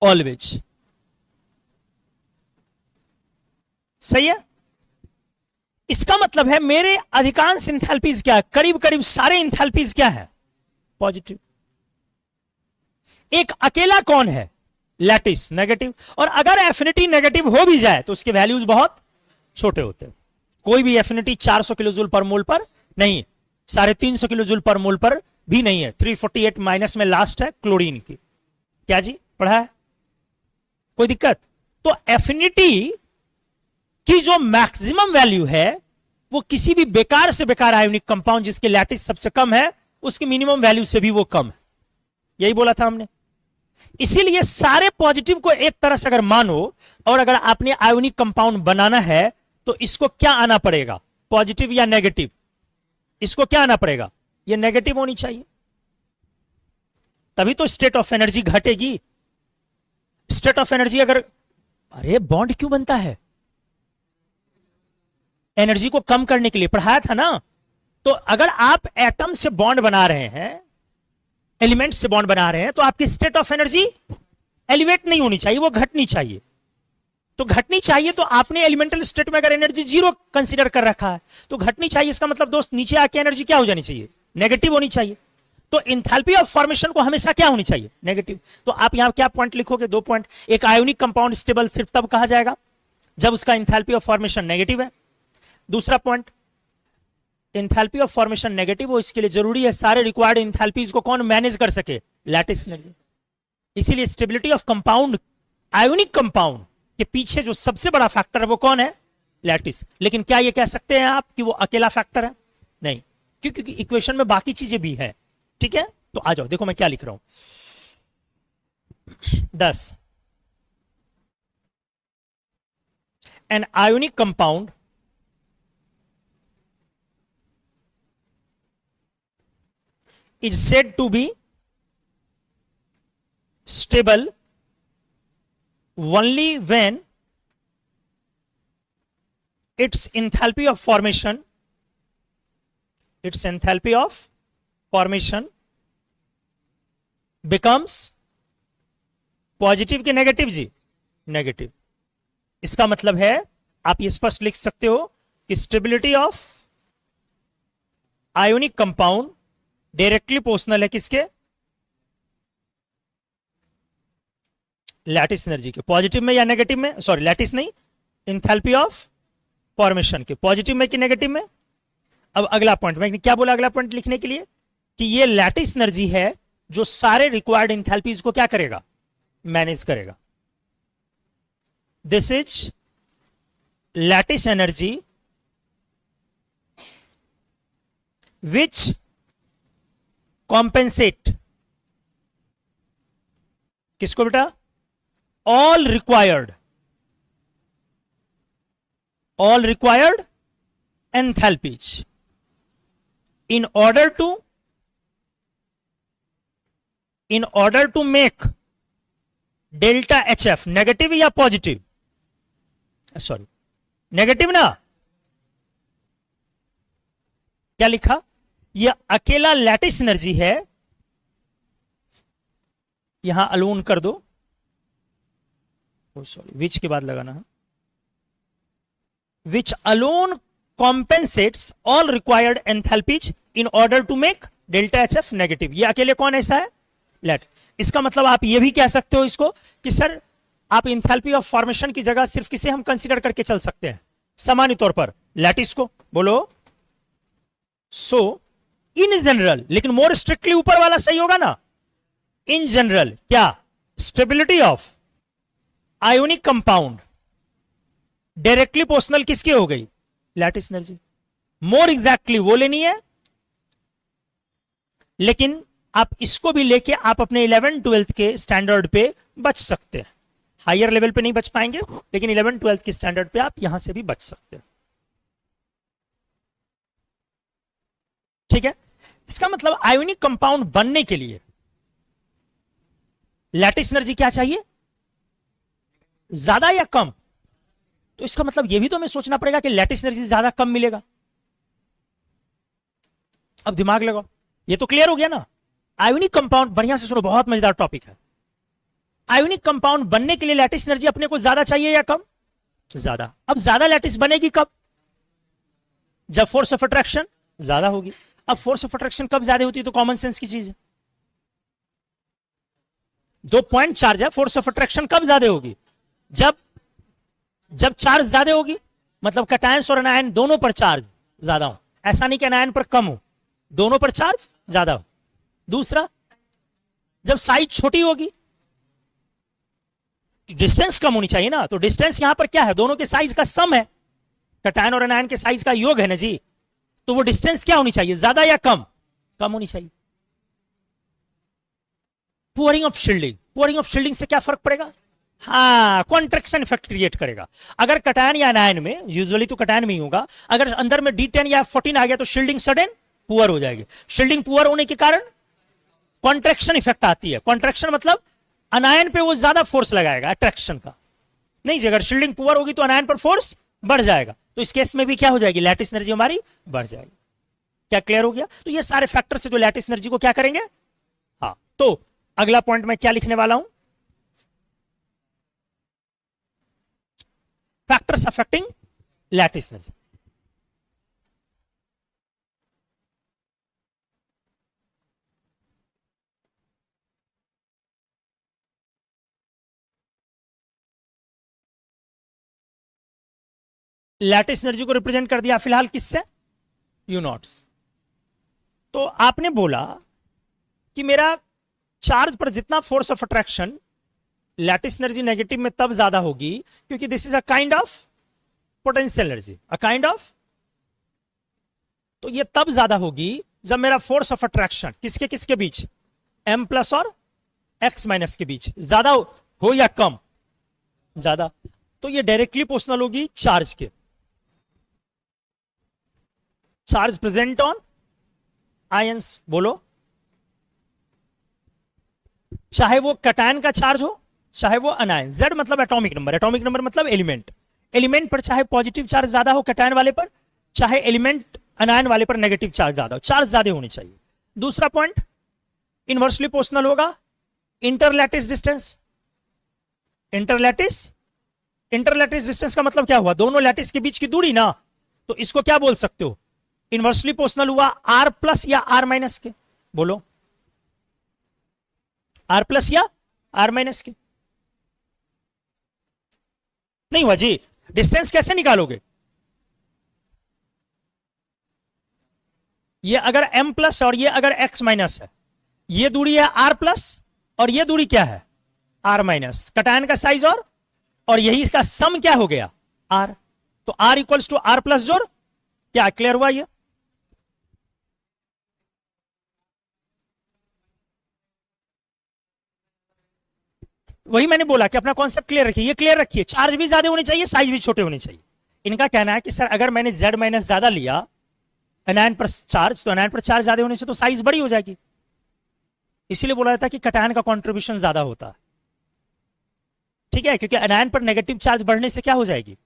always. सही है। इसका मतलब है मेरे अधिकांश इंथैल्पीज क्या है? करीब करीब सारे इंथैल्पीज क्या है? पॉजिटिव। एक अकेला कौन है? Lattice, negative. और अगर एफिनिटी नेगेटिव हो भी जाए तो उसके वैल्यूज बहुत छोटे होते हैं। कोई भी एफिनिटी 400 किलो जूल पर मोल पर नहीं है, 350 किलो जूल पर मोल पर भी नहीं है। 348 माइनस में लास्ट है क्लोरीन की। क्या जी पढ़ा है? कोई दिक्कत? तो एफिनिटी की जो मैक्सिमम वैल्यू है वो किसी भी बेकार से बेकार आयोनिक कंपाउंड जिसके लैटिस सबसे कम है उसकी मिनिमम वैल्यू से भी वो कम है। यही बोला था हमने। इसीलिए सारे पॉजिटिव को एक तरह से अगर मानो और अगर आपने आयोनिक कंपाउंड बनाना है तो इसको क्या आना पड़ेगा? पॉजिटिव या नेगेटिव? इसको क्या आना पड़ेगा? ये नेगेटिव होनी चाहिए, तभी तो स्टेट ऑफ एनर्जी घटेगी। स्टेट ऑफ एनर्जी अगर, अरे बॉन्ड क्यों बनता है? एनर्जी को कम करने के लिए, पढ़ाया था ना। तो अगर आप एटम से बॉन्ड बना रहे हैं, एलिमेंट से बॉन्ड बना रहे हैं, तो आपकी स्टेट ऑफ एनर्जी एलिवेट नहीं होनी चाहिए, वो घटनी चाहिए। तो घटनी चाहिए तो आपने एलिमेंटल स्टेट में अगर एनर्जी 0 कंसीडर कर रखा है तो घटनी चाहिए। इसका मतलब दोस्त नीचे आके एनर्जी क्या हो जानी चाहिए? नेगेटिव होनी चाहिए। तो इंथैल्पी ऑफ फॉर्मेशन को हमेशा क्या होनी चाहिए? नेगेटिव। तो आप यहां क्या पॉइंट लिखोगे? 2 पॉइंट। एक आयोनिक कंपाउंड स्टेबल सिर्फ तब कहा जाएगा जब उसका इंथैल्पी ऑफ फॉर्मेशन नेगेटिव है। दूसरा point, enthalpy of formation negative हो, इसके लिए जरूरी है सारे रिक्वायर्ड इंथैल्पीज को कौन मैनेज कर सके? Lattice energy. इसीलिए stability of compound, ionic compound के पीछे जो सबसे बड़ा फैक्टर है वो कौन है? लैटिस। लेकिन क्या ये कह सकते हैं आप कि वो अकेला फैक्टर है? नहीं, क्योंकि इक्वेशन में बाकी चीजें भी है। ठीक है, तो आ जाओ, देखो मैं क्या लिख रहा हूं। 10 an ionic compound is said to be stable only when its enthalpy of formation becomes positive कि नेगेटिव? जी नेगेटिव। इसका मतलब है आप ये स्पष्ट लिख सकते हो कि stability of ionic compound directly proportional है किसके? लैटिस एनर्जी के। पॉजिटिव में या नेगेटिव में? सॉरी, लैटिस नहीं, इंथैल्पी ऑफ फॉर्मेशन के। पॉजिटिव में कि नेगेटिव में? अब अगला पॉइंट, मैं क्या बोला अगला पॉइंट लिखने के लिए? कि ये लैटिस एनर्जी है जो सारे रिक्वायर्ड इंथैल्पीज को क्या करेगा? मैनेज करेगा। This is lattice energy which compensate किसको बेटा? All required enthalpies in order to make delta HF negative या पॉजिटिव? सॉरी, नेगेटिव ना। क्या लिखा? यह अकेला लैटिस एनर्जी है, यहां अलोन कर दो, सॉरी विच के बाद लगाना है, which alone compensates all required enthalpies in order to make delta HF negative. ये अकेले कौन ऐसा है? लेट। इसका मतलब आप ये भी कह सकते हो इसको कि सर आप इंथैल्पी ऑफ फॉर्मेशन की जगह सिर्फ किसे हम कंसीडर करके चल सकते हैं? सामान्य तौर पर लैटिस को। बोलो। सो इन जनरल, लेकिन मोर स्ट्रिक्टली ऊपर वाला सही होगा ना? इन जनरल क्या? Stability of ionic compound directly proportional किसकी हो गई? Lattice energy. मोर एग्जैक्टली वो लेनी है, लेकिन आप इसको भी लेके आप अपने 11th-12th के स्टैंडर्ड पे बच सकते हैं। हायर लेवल पे नहीं बच पाएंगे, लेकिन 11th-12th के स्टैंडर्ड पे आप यहां से भी बच सकते हैं। ठीक है, इसका मतलब आयोनिक कंपाउंड बनने के लिए लैटिस एनर्जी क्या चाहिए? ज्यादा या कम? तो इसका मतलब यह भी तो हमें सोचना पड़ेगा कि लैटिस एनर्जी ज्यादा कम मिलेगा। अब दिमाग लगाओ, ये तो क्लियर हो गया ना। आयोनिक कंपाउंड, बढ़िया से सुनो, बहुत मजेदार टॉपिक है। आयोनिक कंपाउंड बनने के लिए लैटिस एनर्जी अपने को ज्यादा चाहिए या कम? ज्यादा। अब ज्यादा लैटिस बनेगी कब? जब फोर्स ऑफ अट्रैक्शन ज्यादा होगी। अब फोर्स ऑफ अट्रैक्शन कब ज्यादा होती है? तो कॉमन सेंस की चीज है, 2 पॉइंट चार्ज है, फोर्स ऑफ अट्रैक्शन कब ज्यादा होगी? जब चार्ज ज्यादा होगी, मतलब कैटायंस और एनायन दोनों पर चार्ज ज्यादा हो। ऐसा नहीं कि एनायन पर कम हो, दोनों पर चार्ज ज्यादा हो। दूसरा, जब साइज छोटी होगी, डिस्टेंस कम होनी चाहिए ना, तो डिस्टेंस यहां पर क्या है? दोनों के साइज का सम है, कैटायन और एनायन के साइज का योग है ना जी। तो वो डिस्टेंस क्या होनी चाहिए? ज्यादा या कम? कम होनी चाहिए। पुअरिंग of shielding, pouring of shielding से क्या फर्क पड़ेगा? हाँ, कॉन्ट्रैक्शन इफेक्ट क्रिएट करेगा। अगर कैटायन या एनायन में, यूजुअली तो कैटायन में ही होगा, अगर अंदर में D10 या F14 आ गया तो शील्डिंग सडन पुअर हो जाएगी। शील्डिंग पुअर होने के कारण कॉन्ट्रैक्शन इफेक्ट आती है। कॉन्ट्रैक्शन मतलब अनायन पे वो ज्यादा फोर्स लगाएगा अट्रैक्शन का। नहीं जी, अगर शील्डिंग पुअर होगी तो अनायन पर फोर्स बढ़ जाएगा, तो इस केस में भी क्या हो जाएगी? लैटिस एनर्जी हमारी बढ़ जाएगी। क्या क्लियर हो गया? तो ये सारे फैक्टर्स जो लैटिस एनर्जी को क्या करेंगे? हाँ, तो अगला पॉइंट मैं क्या लिखने वाला हूं? Factors affecting lattice energy. Lattice energy को रिप्रेजेंट कर दिया फिलहाल किससे? U noughts. तो आपने बोला कि मेरा चार्ज पर जितना force of attraction, lattice energy negative में तब ज्यादा होगी क्योंकि this is a kind of potential energy, a kind of. तो ये तब ज्यादा होगी जब मेरा फोर्स ऑफ अट्रैक्शन किसके किसके बीच? M प्लस और X माइनस के बीच ज्यादा हो या कम? ज्यादा। तो ये डायरेक्टली प्रोपोर्शनल होगी चार्ज के, चार्ज प्रेजेंट ऑन आयंस। बोलो, चाहे वो कैटायन का चार्ज हो चाहे वो अनायन। Z मतलब एटॉमिक नंबर, एटॉमिक नंबर मतलब एलिमेंट। एलिमेंट पर चाहे पॉजिटिव चार्ज ज्यादा हो कैटायन वाले पर, चाहे एलिमेंट अनायन वाले पर नेगेटिव चार्ज ज्यादा हो, चार्ज ज्यादा होनी चाहिए। दूसरा पॉइंट, इनवर्सली प्रोपोर्शनल होगा इंटरलैटिस डिस्टेंस। इंटरलैटिस डिस्टेंस का मतलब क्या हुआ? दोनों लैटिस के बीच की दूरी ना, तो इसको क्या बोल सकते हो? इनवर्सली प्रोपोर्शनल हुआ R प्लस या R माइनस के। बोलो, R प्लस या R माइनस के? नहीं हुआ जी। डिस्टेंस कैसे निकालोगे? ये अगर M प्लस और ये अगर X माइनस है, ये दूरी है R प्लस और ये दूरी क्या है? R minus. कैटायन का साइज और यही इसका सम क्या हो गया? R। तो R equals to R plus जोड़। क्या क्लियर हुआ? ये वही मैंने बोला कि अपना कॉन्सेप्ट क्लियर रखिए, ये क्लियर रखिए। चार्ज भी ज्यादा होने चाहिए, साइज भी छोटे होने चाहिए। इनका कहना है कि सर अगर मैंने Z माइनस ज्यादा लिया एनायन पर चार्ज, तो एनायन पर चार्ज ज्यादा होने से तो साइज बड़ी हो जाएगी। इसीलिए बोला जाता है कि कैटायन का कंट्रीब्यूशन ज्यादा होता है। ठीक है, क्योंकि एनायन पर नेगेटिव चार्ज बढ़ने से क्या हो जाएगी?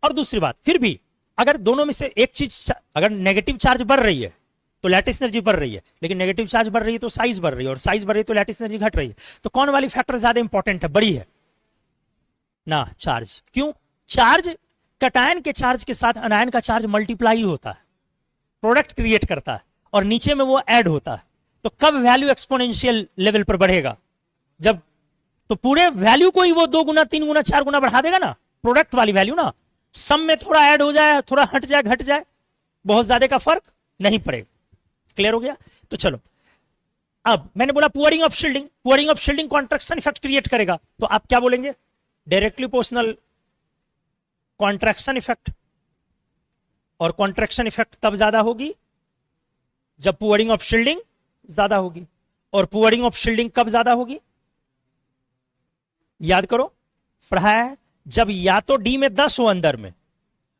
और दूसरी बात, फिर भी अगर दोनों में से एक चीज, अगर नेगेटिव चार्ज बढ़ रही है तो लैटिस एनर्जी बढ़ रही है, लेकिन नेगेटिव चार्ज बढ़ रही है तो साइज बढ़ रही है, और साइज बढ़ रही है तो लैटिस एनर्जी घट रही है। तो कौन वाली फैक्टर ज्यादा इंपॉर्टेंट है? बड़ी है ना, चार्ज। क्यों? चार्ज कैटायन के चार्ज के साथ अनायन का चार्ज मल्टीप्लाई होता है, प्रोडक्ट क्रिएट करता है, और नीचे में वो ऐड होता है। तो कब वैल्यू एक्सपोनेंशियल लेवल पर बढ़ेगा? जब, तो पूरे वैल्यू को ही वो 2 गुना 3 गुना 4 गुना बढ़ा देगा ना, प्रोडक्ट वाली वैल्यू ना। सम में थोड़ा ऐड हो जाए, थोड़ा हट जाए, घट जाए, बहुत ज्यादा का फर्क नहीं पड़ेगा। क्लियर हो गया? तो चलो, अब मैंने बोला pouring of shielding. Pouring of shielding contraction effect create करेगा, तो आप क्या बोलेंगे? Directly proportional contraction effect. और कॉन्ट्रैक्शन इफेक्ट तब ज्यादा होगी जब पुअरिंग ऑफ शील्डिंग ज्यादा होगी। और पुअरिंग ऑफ शील्डिंग कब ज्यादा होगी? याद करो, पढ़ाया है। जब या तो D में 10 हो अंदर में,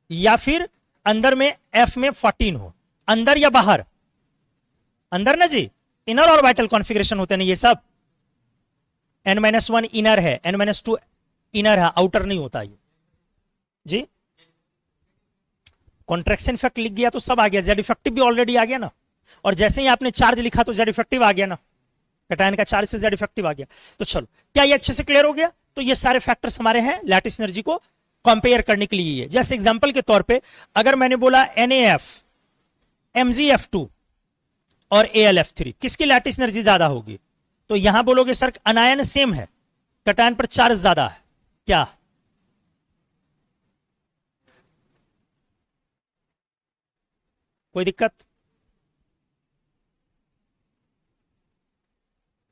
या फिर अंदर में F में 14 हो। अंदर या बाहर? अंदर ना जी, इनर और वाइटल कॉन्फ़िगरेशन होते हैं ये सब। N-1 इनर है, N-2 इनर है, आउटर नहीं होता ये जी। कॉन्ट्रैक्शन इफेक्ट लिख गया तो सब आ गया, जेड इफेक्टिव भी ऑलरेडी आ गया ना, और जैसे ही आपने चार्ज लिखा तो जेड इफेक्टिव आ गया ना, कैटायन का चार्ज से जेड इफेक्टिव आ गया। तो चलो, क्या ये अच्छे से क्लियर हो गया? तो ये सारे फैक्टर्स हमारे हैं लैटिस एनर्जी को कंपेयर करने के लिए। जैसे एग्जांपल के तौर पे अगर मैंने बोला NaF MgF2 और AlF3, किसकी लैटिस एनर्जी ज्यादा होगी? तो यहां बोलोगे सर अनायन सेम है, कैटायन पर चार्ज ज्यादा है, क्या? कोई दिक्कत?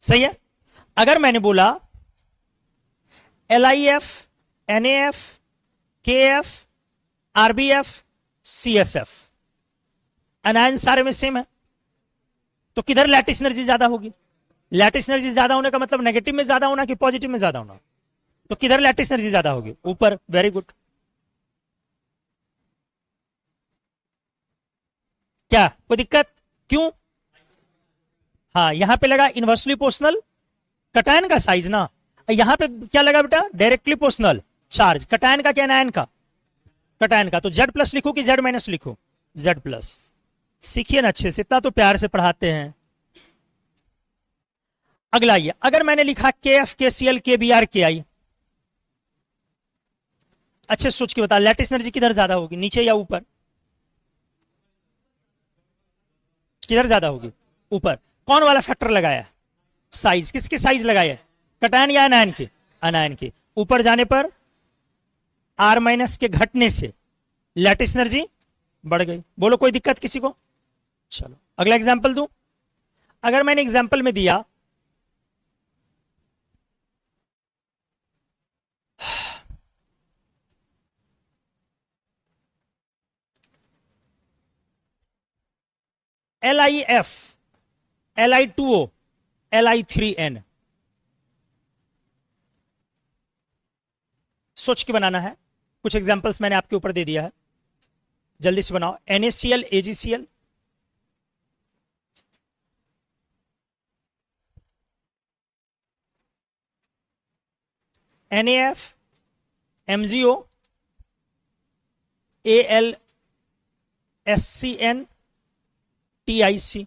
सही है। अगर मैंने बोला LIF NaF KF RBF CSF, अनायन सारे में सेम है, तो किधर लैटिस एनर्जी ज्यादा होगी? लैटिस एनर्जी ज्यादा होने का मतलब नेगेटिव में ज्यादा होना कि पॉजिटिव में ज्यादा होना? तो किधर लैटिस एनर्जी ज्यादा होगी? ऊपर। Very good. क्या कोई दिक्कत? क्यों? हाँ, यहां पे लगा इनवर्सली प्रोपोर्शनल कैटायन का साइज ना, यहां पे क्या लगा बेटा? Directly proportional charge. कैटायन का क्या एनायन का? कैटायन का। तो Z प्लस लिखो कि Z माइनस लिखो? Z plus. सीखिए ना अच्छे से, इतना तो प्यार से पढ़ाते हैं। अगला ये, अगर मैंने लिखा KF KCl KBr KI, अच्छे सोच के बता, लैटिस एनर्जी किधर ज्यादा होगी, नीचे या ऊपर? किधर ज्यादा होगी? ऊपर। कौन वाला फैक्टर लगाया? साइज। किसके साइज लगाया? कैटायन या अनायन के? अनायन के। ऊपर जाने पर R माइनस के घटने से लैटिस एनर्जी बढ़ गई। बोलो कोई दिक्कत किसी को? चलो अगला एग्जांपल दूं। अगर मैंने एग्जांपल में दिया LIF Li2O Li3N, सोच के बनाना है। कुछ एग्जांपल्स मैंने आपके ऊपर दे दिया है, जल्दी से बनाओ। NaCl AgCl, NaF MgO AlSCN TIC,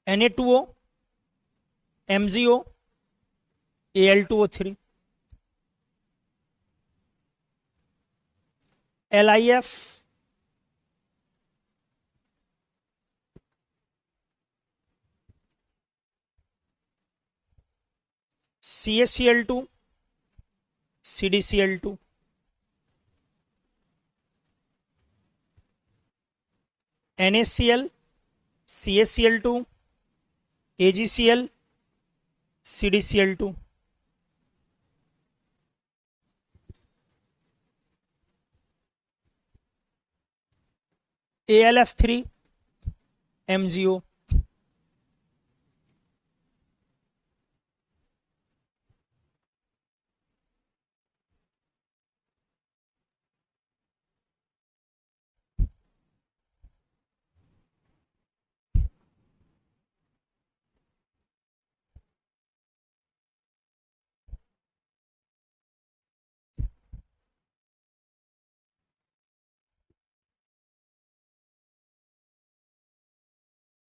Na2O MgO Al2O3, LIF CaCl2 CdCl2, NaCl CaCl2 AgCl CdCl2, AlF3 MgO,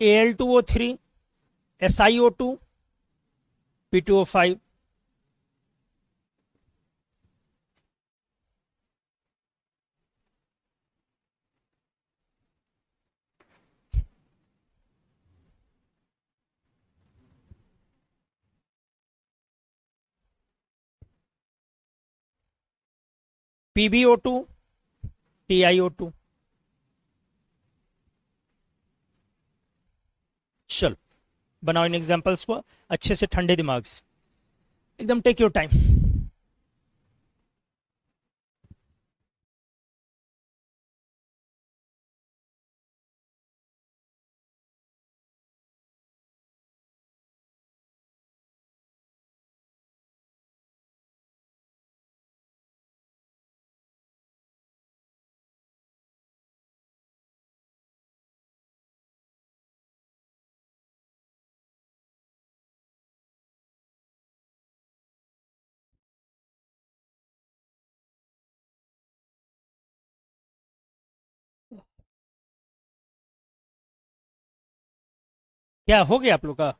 Al2O3 SiO2 P2O5, PbO2 TiO2। चलो बनाओ इन एग्जांपल्स को अच्छे से, ठंडे दिमाग से एकदम, टेक योर टाइम। क्या हो गया आप लोग का?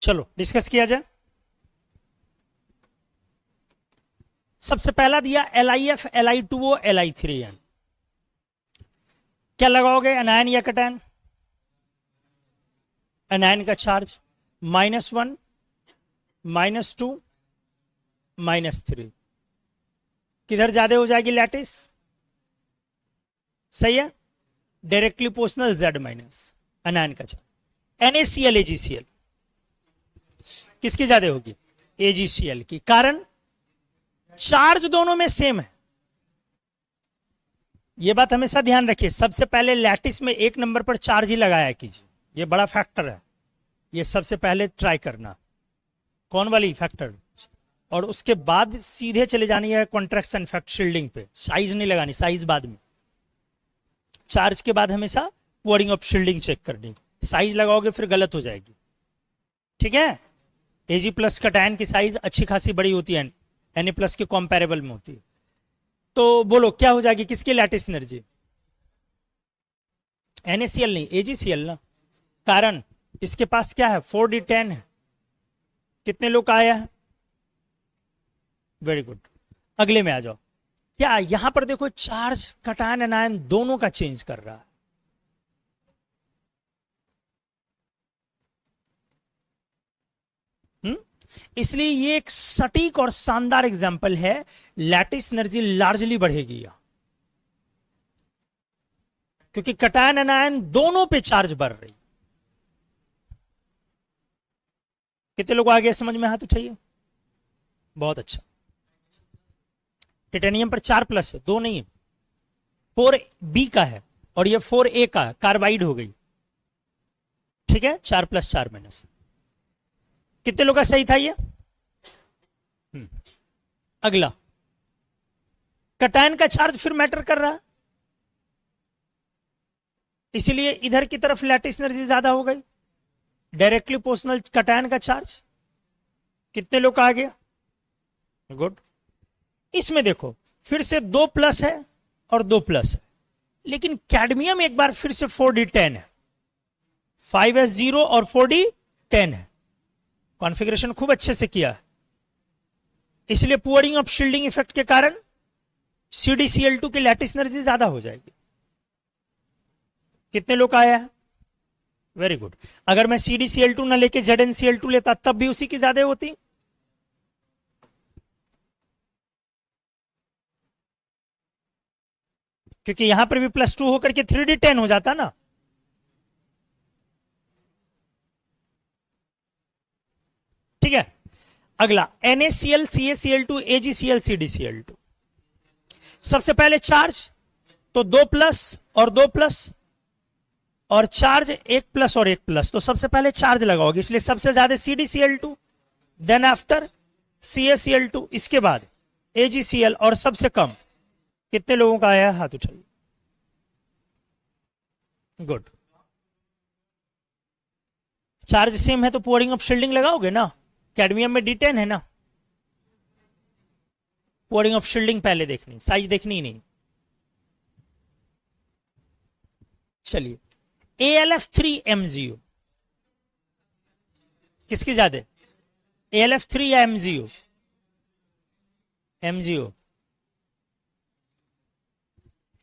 चलो डिस्कस किया जाए। सबसे पहला दिया LiF, Li2O, Li3N। क्या लगाओगे, एनायन या कैटायन? एनायन का चार्ज -1, -2, -3, किधर ज्यादा हो जाएगी लैटिस? सही है, directly proportional Z minus anion का चार्ज। NaCl AgCl किसकी ज्यादा होगी? AgCl की। कारण चार्ज दोनों में सेम है। यह बात हमेशा ध्यान रखिए, सबसे पहले लैटिस में 1 नंबर पर चार्ज ही लगाया कीजिए, यह बड़ा फैक्टर है, यह सबसे पहले ट्राई करना। कौन वाली फैक्टर? और उसके बाद सीधे चले जानी है कॉन्ट्रैक्शन फैक्ट शील्डिंग पे, साइज नहीं लगानी, साइज बाद में। चार्ज के बाद हमेशा पोरिंग ऑफ शील्डिंग चेक करनी, साइज लगाओगे फिर गलत हो जाएगी। ठीक है, Ag प्लस कैटायन की साइज अच्छी खासी बड़ी होती है, Na प्लस के कंपैरेबल में होती है। तो बोलो क्या हो जाएगी, किसकी लैटिस एनर्जी? NaCl नहीं, AgCl ना। कारण इसके पास क्या है, 4d10 है। कितने लोग आया है? वेरी गुड, अगले में आ जाओ। क्या यहां पर देखो, चार्ज कैटायन एनायन दोनों का चेंज कर रहा है। इसलिए ये एक सटीक और शानदार एग्जांपल है, लैटिस एनर्जी लार्जली बढ़ेगी यहां, क्योंकि कैटायन एनायन दोनों पे चार्ज बढ़ रही। कितने लोग आ गए समझ में? हाथ उठाइए। बहुत अच्छा। टिटेनियम पर 4+ है, 2 नहीं है, 4B का है और ये 4A का कार्बाइड हो गई। ठीक है, 4+ 4-। कितने लोग का सही था ये? अगला, कैटायन का चार्ज फिर मैटर कर रहा है, इसीलिए इधर की तरफ लैटिस एनर्जी ज्यादा हो गई, डायरेक्टली प्रोपोर्शनल कैटायन का चार्ज। कितने लोग का आ गया? गुड। इसमें देखो फिर से 2+ है और 2+ है, लेकिन कैडमियम एक बार फिर से 4d10 है, 5s0 और 4d10 है। कॉन्फ़िगरेशन खूब अच्छे से किया है, इसलिए पुअरिंग ऑफ शील्डिंग इफेक्ट के कारण CdCl2 की लैटिस एनर्जी ज्यादा हो जाएगी। कितने लोग आया है? Very good. अगर मैं CdCl2 ना लेके ZnCl2 लेता तब भी उसी की ज्यादा होती। क्योंकि यहां पर भी +2 होकर के 3d10 हो जाता ना। ठीक है, अगला NaCl CaCl2 AgCl CdCl2। सबसे पहले चार्ज तो 2+ और 2+, और चार्ज 1+ और 1+, तो सबसे पहले चार्ज लगाओगे, इसलिए सबसे ज्यादा CdCl2, देन आफ्टर CaCl2, इसके बाद AgCl, और सबसे कम कितने लोगों का आया? हाथ उठाइए। गुड। चार्ज सेम है तो पोरिंग ऑफ शील्डिंग लगाओगे ना, कैडमियम में D10 है ना। पोरिंग ऑफ शील्डिंग पहले देखनी, साइज देखनी ही नहीं। चलिए, AlF3MgO किसकी ज्यादा? AlF3 या MgO? MgO।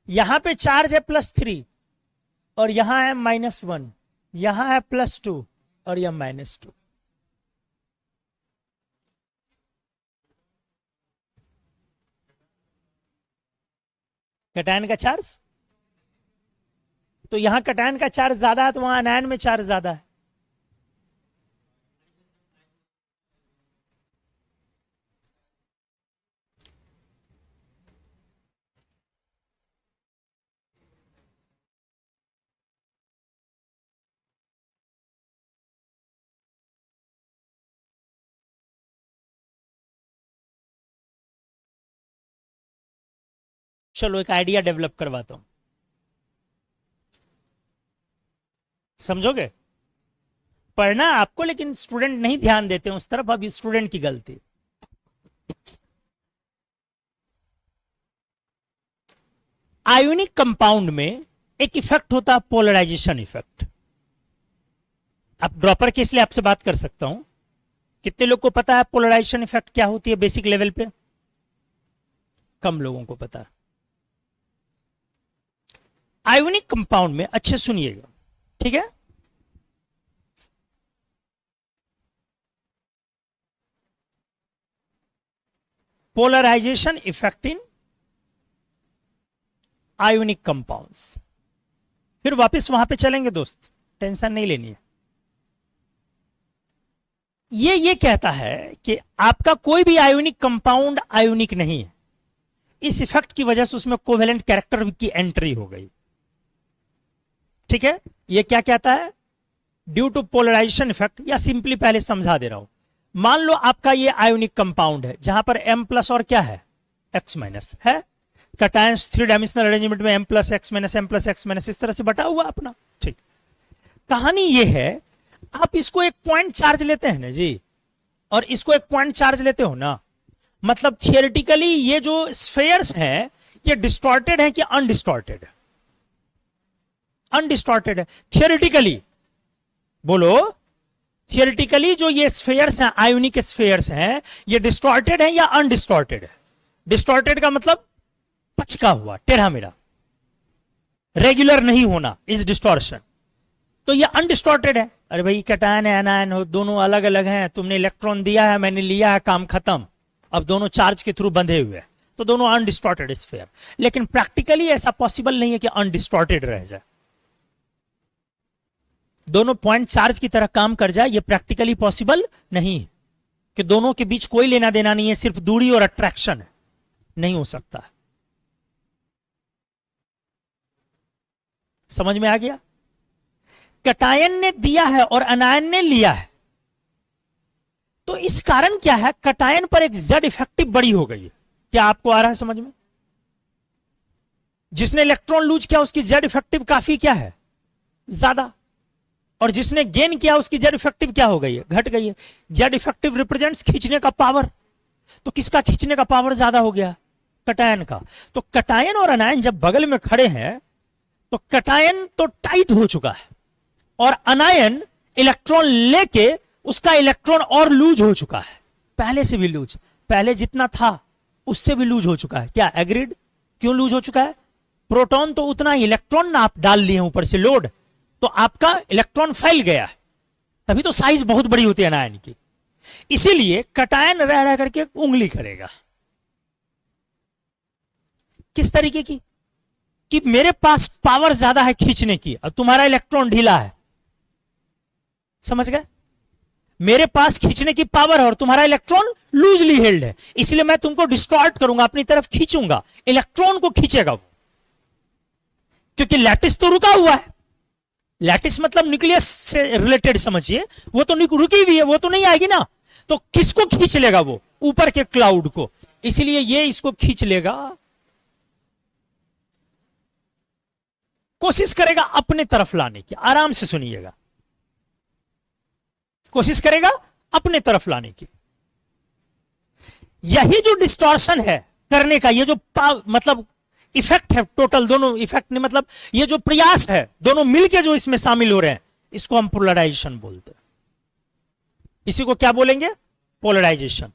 यहां पे चार्ज है +3 और यहां है -1, यहां है +2 और यह -2। कैटायन का चार्ज, तो यहां कैटायन का चार्ज ज्यादा है तो वहां एनायन में चार्ज ज्यादा है। चलो एक आइडिया डेवलप करवाता हूं, समझोगे? पढ़ना आपको, लेकिन स्टूडेंट नहीं ध्यान देते उस तरफ, अब स्टूडेंट की गलती। आयोनिक कंपाउंड में एक इफेक्ट होता है पोलराइजेशन इफेक्ट। आप ड्रॉपर के इसलिए आपसे बात कर सकता हूं। कितने लोग को पता है पोलराइजेशन इफेक्ट क्या होती है बेसिक लेवल पे? कम लोगों को पता है। आयोनिक कंपाउंड में अच्छे सुनिएगा, ठीक है? Polarisation effect in ionic compounds. फिर वापस वहां पे चलेंगे दोस्त, टेंशन नहीं लेनी है। ये कहता है कि आपका कोई भी आयोनिक कंपाउंड आयोनिक नहीं है, इस इफेक्ट की वजह से उसमें कोवेलेंट कैरेक्टर की एंट्री हो गई, ठीक है? ये क्या कहता है? ड्यू टू पोलराइजेशन इफेक्ट, या सिंपली पहले समझा दे रहा हूं। मान लो आपका ये आयोनिक कंपाउंड है जहां पर M प्लस और क्या है, X माइनस है। कैटायंस 3 डायमेंशनल अरेंजमेंट में M plus X minus M plus X minus इस तरह से बटा हुआ अपना, ठीक। कहानी ये है, आप इसको एक पॉइंट चार्ज लेते हैं ना जी, और इसको एक पॉइंट चार्ज लेते हो ना, मतलब थियोरेटिकली ये जो स्फेयर्स हैं ये डिस्टॉर्टेड है कि अनडिस्टॉर्टेड है? अनडिस्टॉर्टेड है थियोरेटिकली। बोलो, थियोरेटिकली जो ये स्फेयर्स हैं, आयोनिक स्फेयर्स हैं, ये डिस्टॉर्टेड है या अनडिस्टॉर्टेड है? डिस्टॉर्टेड का मतलब पचका हुआ, टेढ़ा मेढ़ा, रेगुलर नहीं होना इज डिस्टॉर्शन। तो ये अनडिस्टॉर्टेड है। अरे भाई कैटायन है एनायन हो, दोनों अलग अलग हैं, तुमने इलेक्ट्रॉन दिया है मैंने लिया है, काम खत्म। अब दोनों चार्ज के थ्रू बंधे हुए हैं, तो दोनों अनडिस्टॉर्टेड स्फेयर। लेकिन प्रैक्टिकली ऐसा पॉसिबल नहीं है कि अनडिस्टॉर्टेड रह जाए, दोनों पॉइंट चार्ज की तरह काम कर जाए। ये प्रैक्टिकली पॉसिबल नहीं है कि दोनों के बीच कोई लेना देना नहीं है, सिर्फ दूरी और अट्रैक्शन है, नहीं हो सकता। समझ में आ गया? कैटायन ने दिया है और अनायन ने लिया है, तो इस कारण क्या है, कैटायन पर एक जेड इफेक्टिव बड़ी हो गई है। क्या आपको आ रहा है समझ में? जिसने इलेक्ट्रॉन लूज किया उसकी जेड इफेक्टिव काफी क्या है, ज्यादा, और जिसने गेन किया उसकी जेड इफेक्टिव क्या हो गई है, घट गई है। जेड इफेक्टिव रिप्रेजेंट्स खींचने का पावर, तो किसका खींचने का पावर ज्यादा हो गया, कैटायन का। तो कैटायन और अनायन जब बगल में खड़े हैं तो कैटायन तो टाइट हो चुका है और अनायन इलेक्ट्रॉन लेके उसका इलेक्ट्रॉन और लूज हो चुका है, पहले से भी लूज, पहले जितना था उससे भी लूज हो चुका है। क्या एग्रीड? क्यों लूज हो चुका है? प्रोटॉन तो उतना ही, इलेक्ट्रॉन ना आप डाल लिए ऊपर से लोड, तो आपका इलेक्ट्रॉन फैल गया है, तभी तो साइज बहुत बड़ी होती है अनायन की। इसीलिए कैटायन रह रह करके उंगली करेगा, किस तरीके की, कि मेरे पास पावर ज्यादा है खींचने की और तुम्हारा इलेक्ट्रॉन ढीला है। समझ गए? मेरे पास खींचने की पावर है और तुम्हारा इलेक्ट्रॉन लूजली हेल्ड है, इसलिए मैं तुमको डिस्टॉर्ट करूंगा, अपनी तरफ खींचूंगा, इलेक्ट्रॉन को खींचेगा वो, क्योंकि लैटिस तो रुका हुआ है। लैटिस मतलब न्यूक्लियस से रिलेटेड समझिए, वो तो रुकी हुई है, वो तो नहीं आएगी ना, तो किसको खींच लेगा वो, ऊपर के क्लाउड को, इसलिए ये इसको खींच लेगा, कोशिश करेगा अपने तरफ लाने की। आराम से सुनिएगा, कोशिश करेगा अपने तरफ लाने की। यही जो डिस्टॉर्शन है करने का, ये जो मतलब इफेक्ट है, टोटल दोनों इफेक्ट ने मतलब ये जो प्रयास है दोनों मिलके जो इसमें शामिल हो रहे हैं, इसको हम पोलराइजेशन बोलते हैं। इसी को क्या बोलेंगे, पोलराइजेशन।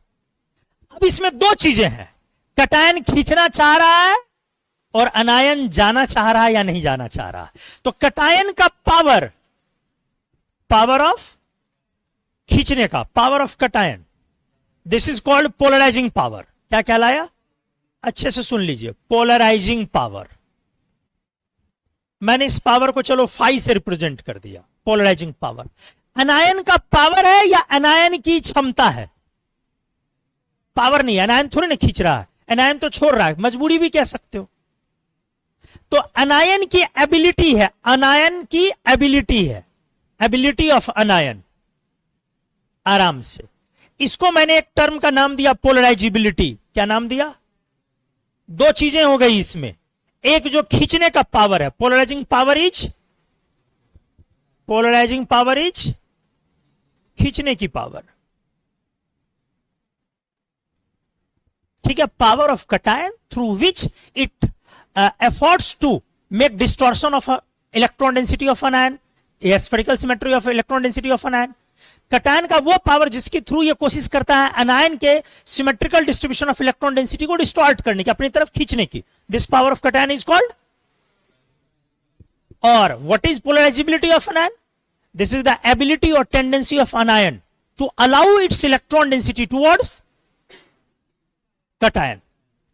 अब इसमें दो चीजें हैं, कैटायन खींचना चाह रहा है और अनायन जाना चाह रहा है या नहीं जाना चाह रहा है। तो कैटायन का पावर, पावर ऑफ खींचने का, power of cation, this is called polarising power. क्या कहलाया, अच्छे से सुन लीजिए, पोलराइजिंग पावर। मैंने इस पावर को चलो फाई से रिप्रेजेंट कर दिया, पोलराइजिंग पावर। अनायन का पावर है या अनायन की क्षमता है? पावर नहीं, अनायन थोड़े ना खींच रहा है, अनायन तो छोड़ रहा है, मजबूरी भी कह सकते हो। तो अनायन की एबिलिटी है, अनायन की एबिलिटी है, एबिलिटी ऑफ अनायन। आराम से, इसको मैंने एक टर्म का नाम दिया पोलराइजिबिलिटी। क्या नाम दिया? दो चीजें हो गई इसमें, एक जो खींचने का पावर है, पोलराइजिंग पावर इज खींचने की पावर, ठीक है, power of cation through which it efforts to make distortion of electron density of an ion, spherical symmetry of electron density of an ion. Cation का वो पावर जिसके through ये कोशिश करता है अनायन के symmetrical distribution of electron density को distort करने की, अपनी तरफ खींचने की। This power of cation is called. और what is polarisability of N anion? This is the ability और tendency of N anion to allow its electron density towards cation,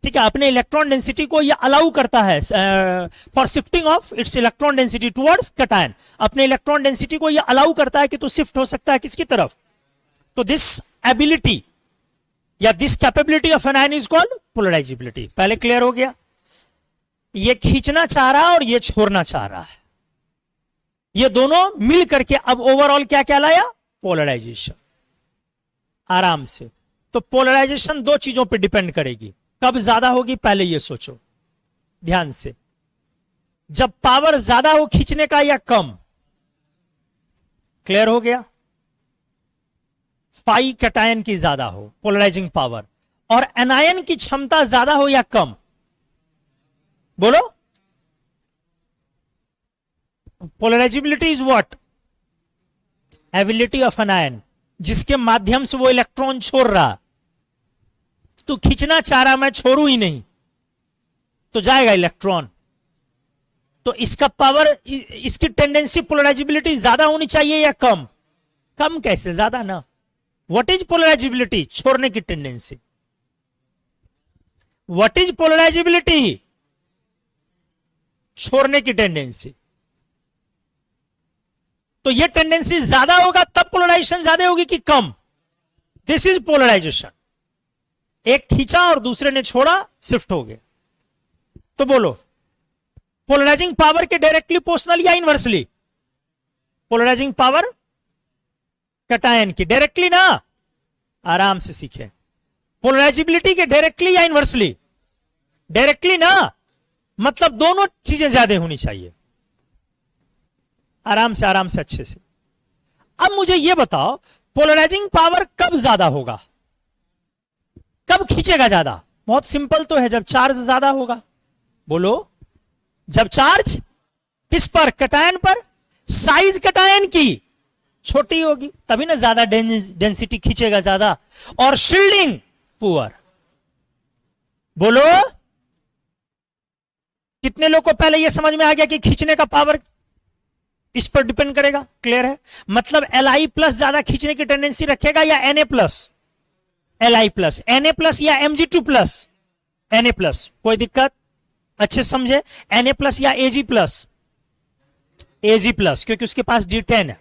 ठीक है, अपने इलेक्ट्रॉन डेंसिटी को यह अलाउ करता है for shifting of its electron density towards cation, अपने electron density को यह अलाउ करता है कि तो शिफ्ट हो सकता है किसकी तरफ। तो दिस एबिलिटी या this capability of an ion is called polarisability. पहले क्लियर हो गया? ये खींचना चाह रहा है और ये छोड़ना चाह रहा है, ये दोनों मिल करके अब ओवरऑल क्या कहलाया? पोलराइजेशन। आराम से। तो पोलराइजेशन दो चीजों पर डिपेंड करेगी, कब ज्यादा होगी पहले ये सोचो ध्यान से। जब पावर ज्यादा हो खींचने का या कम, क्लियर हो गया? फाई कैटायन की ज्यादा हो पोलराइजिंग पावर, और एनायन की क्षमता ज्यादा हो या कम, बोलो। Polarisability is what? Ability of anion, जिसके माध्यम से वो इलेक्ट्रॉन छोड़ रहा। तू खींचना चाह रहा, मैं छोड़ू ही नहीं, तो जाएगा इलेक्ट्रॉन। तो इसका पावर, इसकी टेंडेंसी पोलराइजेबिलिटी ज्यादा होनी चाहिए या कम? कम कैसे, ज्यादा ना। What is polarisability? छोड़ने की टेंडेंसी। What is polarisability? छोड़ने की टेंडेंसी। तो ये टेंडेंसी ज्यादा होगा तब पोलराइजेशन ज्यादा होगी कि कम? This is polarisation. एक खींचा और दूसरे ने छोड़ा, शिफ्ट हो गया। तो बोलो, पोलराइजिंग पावर के डायरेक्टली प्रोपोर्शनल या इनवर्सली? पोलराइजिंग पावर कैटायन की डायरेक्टली ना, आराम से सीखे। पोलराइजेबिलिटी के डायरेक्टली या इनवर्सली? डायरेक्टली ना, मतलब दोनों चीजें ज्यादा होनी चाहिए। आराम से अच्छे से। अब मुझे यह बताओ, पोलराइजिंग पावर कब ज्यादा होगा, कब खींचेगा ज्यादा? बहुत सिंपल तो है, जब चार्ज ज्यादा होगा। बोलो, जब चार्ज किस पर? कैटायन पर। साइज कैटायन की छोटी होगी तभी ना ज्यादा डेंसिटी खींचेगा ज्यादा, और शील्डिंग पुअर। बोलो, कितने लोग को पहले यह समझ में आ गया कि खींचने का पावर इस पर डिपेंड करेगा? क्लियर है? मतलब Li प्लस ज्यादा खींचने की टेंडेंसी रखेगा या Na plus? Li plus, Na plus या Mg2 प्लस? Na plus. कोई दिक्कत? अच्छे समझे? Na प्लस या Ag प्लस? Ag प्लस, क्योंकि उसके पास D10 है।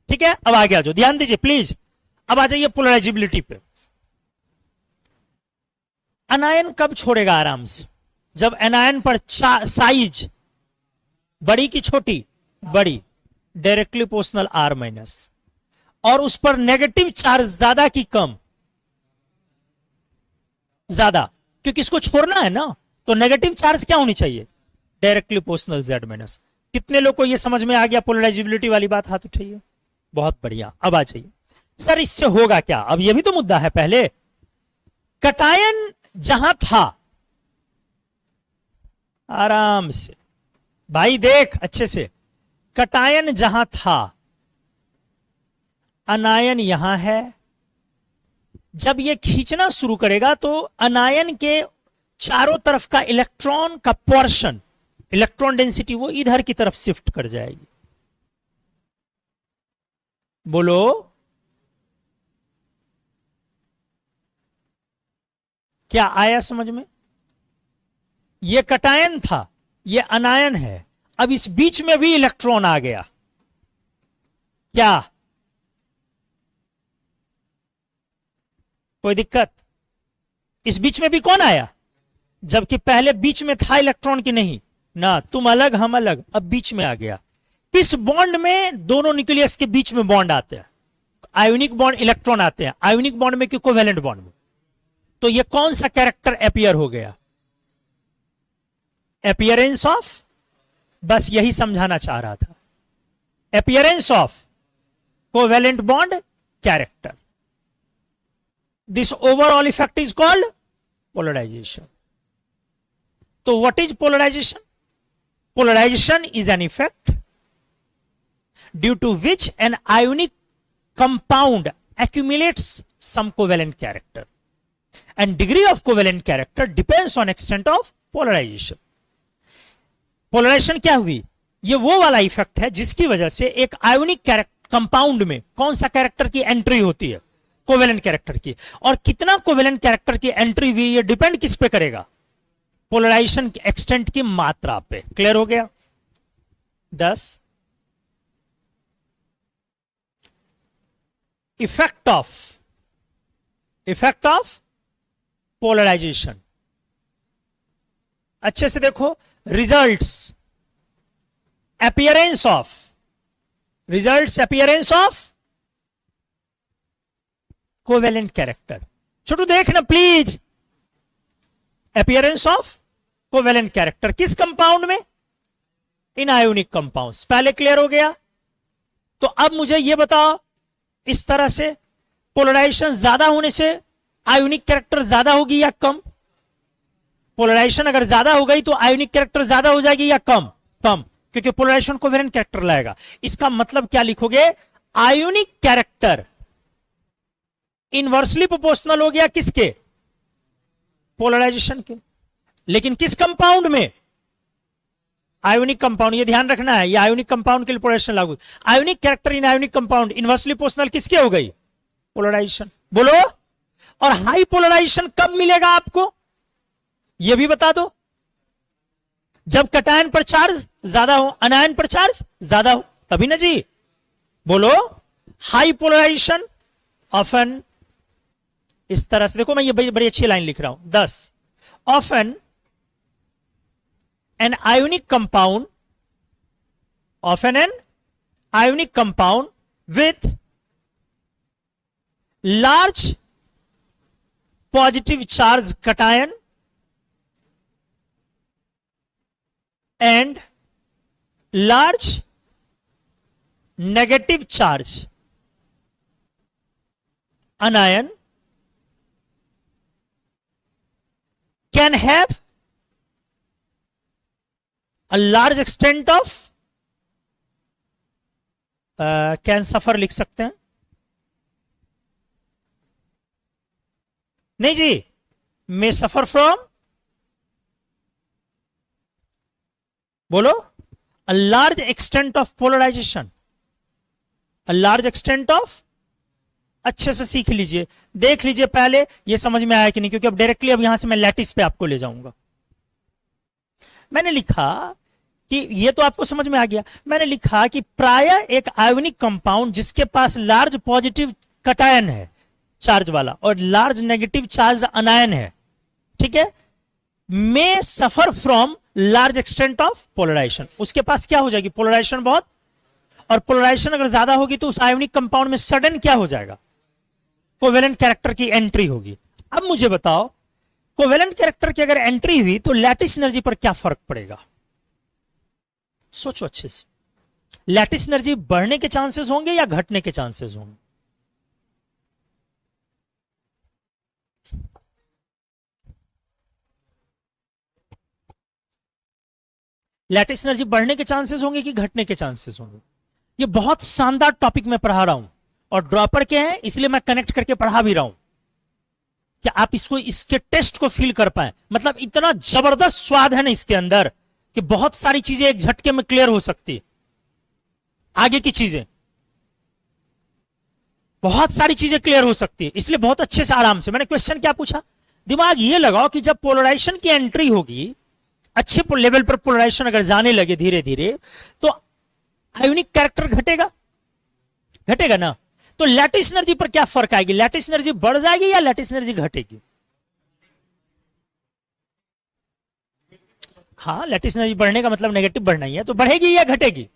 ठीक है, अब आगे आ जाओ, ध्यान दीजिए प्लीज। अब आ जाइए पोलराइजेबिलिटी पे। अनायन कब छोड़ेगा आराम से? जब एनायन पर साइज बड़ी की छोटी? बड़ी, डायरेक्टली प्रोपोर्शनल R माइनस, और उस पर नेगेटिव चार्ज ज्यादा की कम? ज्यादा, क्योंकि इसको छोड़ना है ना, तो नेगेटिव चार्ज क्या होनी चाहिए? Directly proportional Z minus. कितने लोग को यह समझ में आ गया पोलराइजेबिलिटी वाली बात? हाथ उठाइए। बहुत बढ़िया। अब आ जाइए, सर इससे होगा क्या? अब यह भी तो मुद्दा है। पहले कैटायन जहां था, आराम से भाई देख अच्छे से, कैटायन जहां था, अनायन यहां है। जब यह खींचना शुरू करेगा तो अनायन के चारों तरफ का इलेक्ट्रॉन का पोर्शन, इलेक्ट्रॉन डेंसिटी, वो इधर की तरफ शिफ्ट कर जाएगी। बोलो, क्या आया समझ में? यह कैटायन था, यह अनायन है। अब इस बीच में भी इलेक्ट्रॉन आ गया, क्या कोई दिक्कत? इस बीच में भी कौन आया? जबकि पहले बीच में था इलेक्ट्रॉन की नहीं ना, तुम अलग हम अलग, अब बीच में आ गया। किस बॉन्ड में? दोनों न्यूक्लियस के बीच में बॉन्ड आते हैं, आयोनिक बॉन्ड, इलेक्ट्रॉन आते हैं आयोनिक बॉन्ड में कि कोवेलेंट बॉन्ड में। तो ये कौन सा कैरेक्टर अपीयर हो गया? अपीयरेंस ऑफ, बस यही समझाना चाह रहा था। Appearance of covalent bond character. This overall effect is called polarisation. तो what is polarisation? Polarisation is an effect due to which an ionic compound accumulates some covalent character and degree of covalent character depends on extent of polarization. Polarization क्या हुई? ये वो वाला effect है जिसकी वजह से एक आयोनिक कंपाउंड में कौन सा कैरेक्टर की एंट्री होती है? कोवेलेंट कैरेक्टर की. और कितना कोवेलेंट कैरेक्टर की एंट्री हुई ये डिपेंड किस पे करेगा? पोलराइजेशन की एक्सटेंट की मात्रा पे. क्लियर हो गया? 10 इफेक्ट ऑफ पोलराइजेशन. अच्छे से देखो. Results appearance of covalent character. छोटू देखना please. Appearance of covalent character किस कंपाउंड में? In ionic compounds. पहले क्लियर हो गया? तो अब मुझे यह बताओ, इस तरह से पोलराइजेशन ज्यादा होने से आयोनिक कैरेक्टर ज्यादा होगी या कम? पोलराइजेशन अगर ज्यादा हो गई तो आयोनिक कैरेक्टर ज्यादा हो जाएगी या कम? कम, क्योंकि पोलराइजेशन कोवेलेंट कैरेक्टर लाएगा. इसका मतलब क्या लिखोगे? आयोनिक कैरेक्टर इनवर्सली प्रोपोर्शनल हो गया किसके? पोलराइजेशन के. लेकिन किस कंपाउंड में? Ionic compound. ये ध्यान रखना है, ये आयोनिक कंपाउंड के लिए पोलराइजेशन लागू. Ionic character in ionic compound inversely proportional किसके हो गई? पोलराइजेशन. बोलो. और हाई पोलराइजेशन कब मिलेगा आपको? ये भी बता दो. जब कटायन पर चार्ज ज्यादा हो, अनायन पर चार्ज ज्यादा हो, तभी ना जी. बोलो. हाई पोलराइजेशन ऑफन, इस तरह से देखो, मैं ये बड़ी अच्छी लाइन लिख रहा हूं. 10 often an ionic compound with large positive charge cation and large negative charge anion can have a large extent of can suffer लिख सकते हैं. नहीं जी. may suffer from, बोलो. a large extent of polarization. a large extent of, अच्छे से सीख लीजिए, देख लीजिए पहले ये समझ में आया कि नहीं, क्योंकि अब डायरेक्टली अब यहां से मैं लैटिस पे आपको ले जाऊंगा. मैंने लिखा कि ये तो आपको समझ में आ गया. मैंने लिखा कि प्रायः एक आयोनिक कंपाउंड जिसके पास लार्ज पॉजिटिव कटायन है चार्ज वाला और लार्ज नेगेटिव चार्ज अनायन है, ठीक है, may suffer from large extent of polarisation. उसके पास क्या हो जाएगी? पोलराइजेशन बहुत. और पोलराइजेशन अगर ज्यादा होगी तो उस आयोनिक कंपाउंड में सडन क्या हो जाएगा? कोवेलेंट कैरेक्टर की एंट्री होगी. अब मुझे बताओ, कोवेलेंट कैरेक्टर की अगर एंट्री हुई तो लैटिस एनर्जी पर क्या फर्क पड़ेगा? सोचो अच्छे से. लैटिस एनर्जी बढ़ने के चांसेस होंगे या घटने के चांसेस होंगे? लैटिस एनर्जी बढ़ने के चांसेस होंगे कि घटने के चांसेस होंगे? ये बहुत शानदार टॉपिक मैं पढ़ा रहा हूं और ड्रॉपर के हैं, इसलिए मैं कनेक्ट करके पढ़ा भी रहा हूं कि आप इसको, इसके टेस्ट को फील कर पाए. मतलब इतना जबरदस्त स्वाद है ना इसके अंदर कि बहुत सारी चीजें एक झटके में क्लियर हो सकती है. आगे की चीजें, बहुत सारी चीजें क्लियर हो सकती है. इसलिए बहुत अच्छे से आराम से. मैंने क्वेश्चन क्या पूछा? दिमाग ये लगाओ कि जब पोलराइजेशन की एंट्री होगी, अच्छे लेवल पर पोलराइजेशन अगर जाने लगे धीरे धीरे, तो आयोनिक कैरेक्टर घटेगा. घटेगा ना. तो लैटिस एनर्जी पर क्या फर्क आएगी? लैटिस एनर्जी बढ़ जाएगी या लैटिस एनर्जी घटेगी? हाँ, लैटिस एनर्जी बढ़ने का मतलब नेगेटिव बढ़ना ही है, तो बढ़ेगी या घटेगी?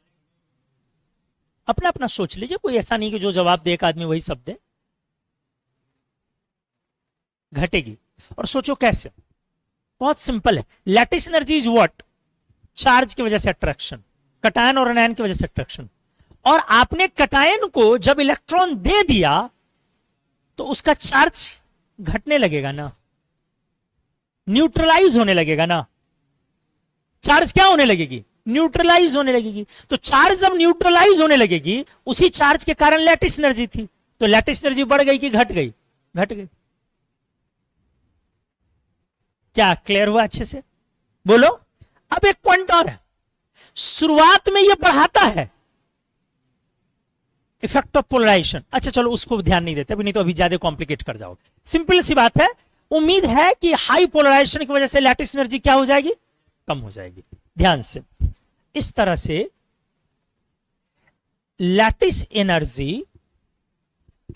अपना अपना सोच लीजिए. कोई ऐसा नहीं कि जो जवाब दे एक आदमी वही शब्द दे. घटेगी. और सोचो कैसे. बहुत सिंपल है. Lattice energy is what? Charge की वजह से अट्रैक्शन, कटायन और अनायन की वजह से अट्रैक्शन. और आपने कटायन को जब इलेक्ट्रॉन दे दिया तो उसका चार्ज घटने लगेगा ना, न्यूट्रलाइज होने लगेगा ना। चार्ज क्या होने लगेगी? न्यूट्रलाइज होने लगेगी। तो चार्ज जब न्यूट्रलाइज होने लगेगी, उसी चार्ज के कारण लैटिस एनर्जी थी, तो लैटिस एनर्जी बढ़ गई कि घट गई? घट गई। क्या क्लियर हुआ अच्छे से? बोलो। अब एक पॉइंट और है, शुरुआत में यह बढ़ाता है इफेक्ट ऑफ पोलराइजेशन। अच्छा चलो उसको ध्यान नहीं देते अभी, नहीं तो अभी ज्यादा कॉम्प्लिकेट कर जाओगे। सिंपल सी बात है, उम्मीद है कि हाई पोलराइजेशन की वजह से लैटिस एनर्जी क्या हो जाएगी? कम हो जाएगी। ध्यान से, इस तरह से लैटिस एनर्जी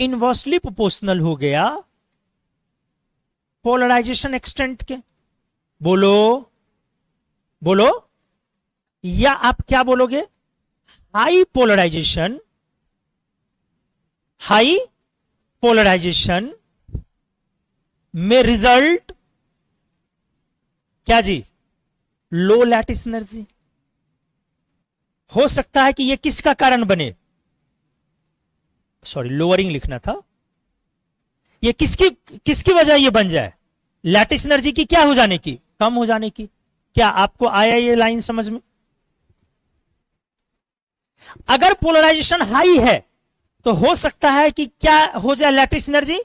इनवर्सली प्रोपोर्शनल हो गया पोलराइजेशन एक्सटेंट के। बोलो बोलो, या आप क्या बोलोगे? हाई पोलराइजेशन में रिजल्ट क्या जी? लो लैटिस एनर्जी। हो सकता है कि यह किसका कारण बने? सॉरी, लोअरिंग लिखना था। यह किसकी वजह यह बन जाए? लैटिस एनर्जी की क्या हो जाने की? कम हो जाने की। क्या आपको आया ये लाइन समझ में? अगर पोलराइजेशन हाई है तो हो सकता है कि क्या हो जाए? लैटिस एनर्जी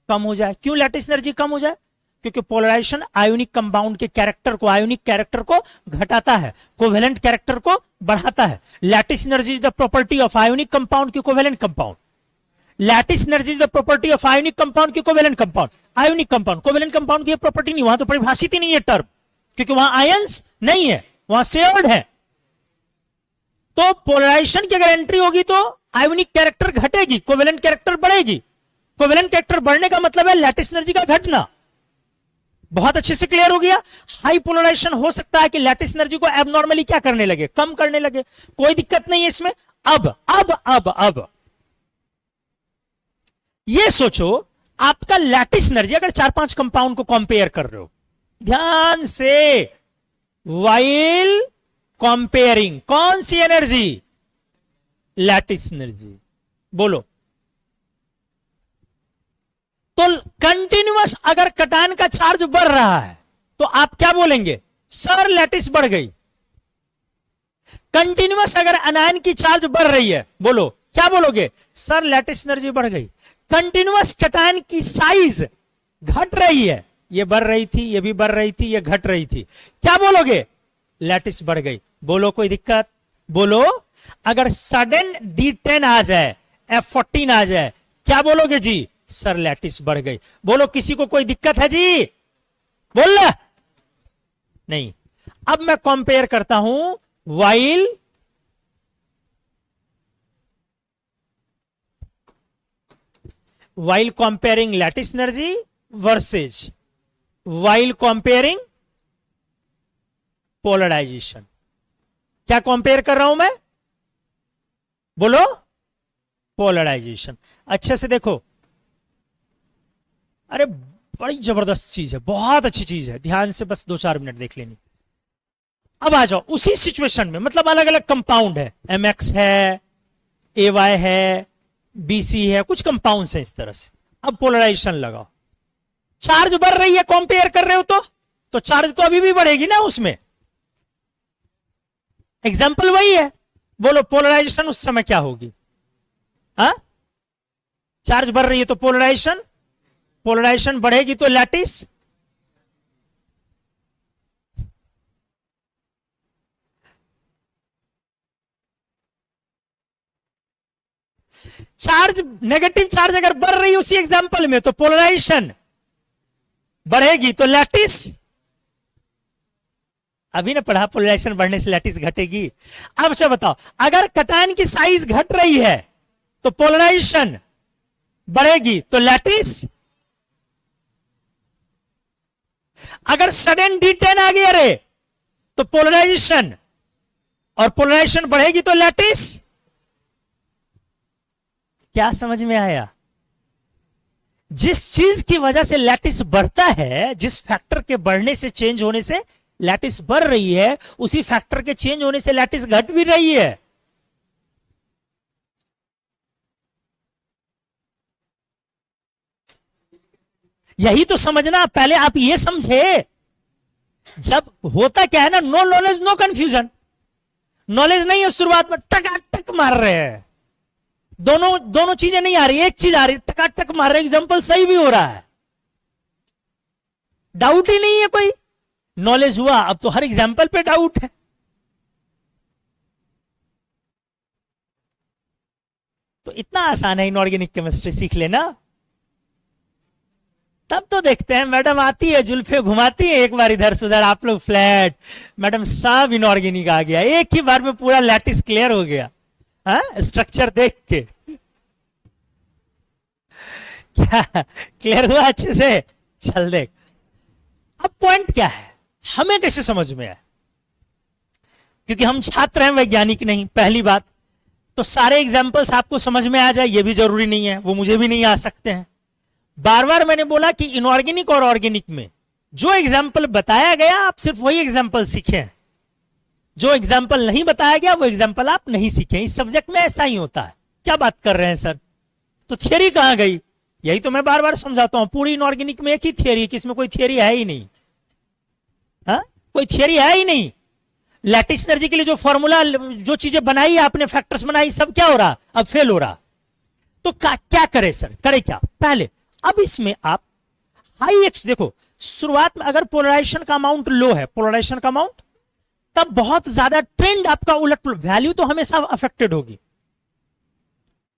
कम हो जाए। क्यों लैटिस एनर्जी कम हो जाए? क्योंकि पोलराइजेशन आयोनिक कंपाउंड के कैरेक्टर को, आयोनिक कैरेक्टर को घटाता है, कोवेलेंट कैरेक्टर को बढ़ाता है। Lattice energy is the property of ionic compound की covalent compound. Lattice energy is the property of ionic compound की covalent compound. Ionic compound, covalent compound की प्रॉपर्टी नहीं, वहां तो परिभाषित ही नहीं है टर्म, क्योंकि वहां आयंस नहीं है, वहां शेयर्ड है। तो पोलराइजेशन की अगर एंट्री होगी तो आयोनिक कैरेक्टर घटेगी, कोवेलेंट कैरेक्टर बढ़ेगी। कोवेलेंट कैरेक्टर बढ़ने का मतलब है लैटिस एनर्जी का घटना। बहुत अच्छे से क्लियर हो गया। हाई पोलराइजेशन हो सकता है कि लैटिस एनर्जी को एबनॉर्मली क्या करने लगे? कम करने लगे। कोई दिक्कत नहीं है इसमें। अब ये सोचो, आपका लैटिस एनर्जी अगर 4-5 कंपाउंड को कंपेयर कर रहे हो, ध्यान से, वाइल कंपेयरिंग, कौन सी एनर्जी? Lattice energy. बोलो। तो कंटिन्यूअस अगर कटायन का चार्ज बढ़ रहा है तो आप क्या बोलेंगे? सर लैटिस बढ़ गई। कंटिन्यूअस अगर अनायन की चार्ज बढ़ रही है, बोलो क्या बोलोगे? सर लैटिस एनर्जी बढ़ गई। कंटिन्यूअस कटायन की साइज घट रही है, ये बढ़ रही थी, ये भी बढ़ रही थी, ये घट रही थी, क्या बोलोगे? लैटिस बढ़ गई। बोलो कोई दिक्कत? बोलो। अगर सडन D10 आ जाए, F14 आ जाए, क्या बोलोगे जी? सर लैटिस बढ़ गई। बोलो किसी को कोई दिक्कत है जी? बोल नहीं। अब मैं कंपेयर करता हूं while comparing lattice energy versus while comparing polarization। क्या कंपेयर कर रहा हूं मैं? बोलो। पोलराइजेशन। अच्छे से देखो, अरे बड़ी जबरदस्त चीज है, बहुत अच्छी चीज है, ध्यान से बस 2-4 मिनट देख लेनी। अब आ जाओ उसी सिचुएशन में, मतलब अलग अलग कंपाउंड है, MX है, AY है, BC है, कुछ कंपाउंड्स हैं इस तरह से। अब पोलराइजेशन लगाओ, चार्ज बढ़ रही है, कंपेयर कर रहे हो तो चार्ज तो अभी भी बढ़ेगी ना उसमें। एग्जाम्पल वही है। बोलो पोलराइजेशन उस समय क्या होगी? हाँ, चार्ज बढ़ रही है तो पोलराइजेशन बढ़ेगी तो लैटिस। चार्ज, नेगेटिव चार्ज अगर बढ़ रही है उसी एग्जांपल में तो पोलराइजेशन बढ़ेगी तो लैटिस। अभी ना पढ़ा, पोलराइजेशन बढ़ने से लैटिस घटेगी। अब अच्छा बताओ, अगर कटायन की साइज घट रही है तो पोलराइजेशन बढ़ेगी तो लैटिस। अगर सडन D10 आ गया रे तो पोलराइजेशन, और पोलराइजेशन बढ़ेगी तो लैटिस। क्या समझ में आया? जिस चीज की वजह से लैटिस बढ़ता है, जिस फैक्टर के बढ़ने से, चेंज होने से लैटिस बढ़ रही है, उसी फैक्टर के चेंज होने से लैटिस घट भी रही है। यही तो समझना, पहले आप ये समझे। जब होता क्या है ना, no knowledge no confusion. Knowledge नहीं है, शुरुआत में टकाटक मार रहे हैं, दोनों चीजें नहीं आ रही, एक चीज आ रही, टकाटक मार रहे, एग्जांपल सही भी हो रहा है, डाउट ही नहीं है कोई। नॉलेज हुआ, अब तो हर एग्जांपल पे डाउट है। तो इतना आसान है इनऑर्गेनिक केमिस्ट्री सीख लेना। तब तो देखते हैं, मैडम आती है, जुल्फे घुमाती है, एक बार इधर से उधर, आप लोग फ्लैट, मैडम सब इनऑर्गेनिक आ गया, एक ही बार में पूरा लैटिस क्लियर हो गया। हाँ, स्ट्रक्चर देख के क्या क्लियर हुआ अच्छे से? चल देख, अब पॉइंट क्या है, हमें कैसे समझ में आए? क्योंकि हम छात्र हैं, वैज्ञानिक नहीं। पहली बात तो सारे एग्जाम्पल्स आपको समझ में आ जाए ये भी जरूरी नहीं है, वो मुझे भी नहीं आ सकते हैं। बार बार मैंने बोला कि इनऑर्गेनिक और ऑर्गेनिक में जो एग्जाम्पल बताया गया आप सिर्फ वही एग्जाम्पल सीखें, जो एग्जाम्पल नहीं बताया गया वो एग्जाम्पल आप नहीं सीखें। इस सब्जेक्ट में ऐसा ही होता है। क्या बात कर रहे हैं सर, तो थियरी कहां गई? यही तो मैं बार बार समझाता हूं, पूरी इनऑर्गेनिक में एक ही थियरी, किसमें कोई थियरी है ही नहीं। हा? कोई थियरी है ही नहीं। लैटिस एनर्जी के लिए जो फॉर्मूला, जो चीजें बनाई आपने, फैक्टर्स बनाई, सब क्या हो रहा? अब फेल हो रहा। तो क्या करे सर, करे क्या? पहले अब इसमें आप हाई एक्स देखो, शुरुआत में अगर पोलराइजेशन का अमाउंट लो है, पोलराइजेशन का अमाउंट, तब बहुत ज्यादा ट्रेंड आपका उलट, वैल्यू तो हमेशा अफेक्टेड होगी,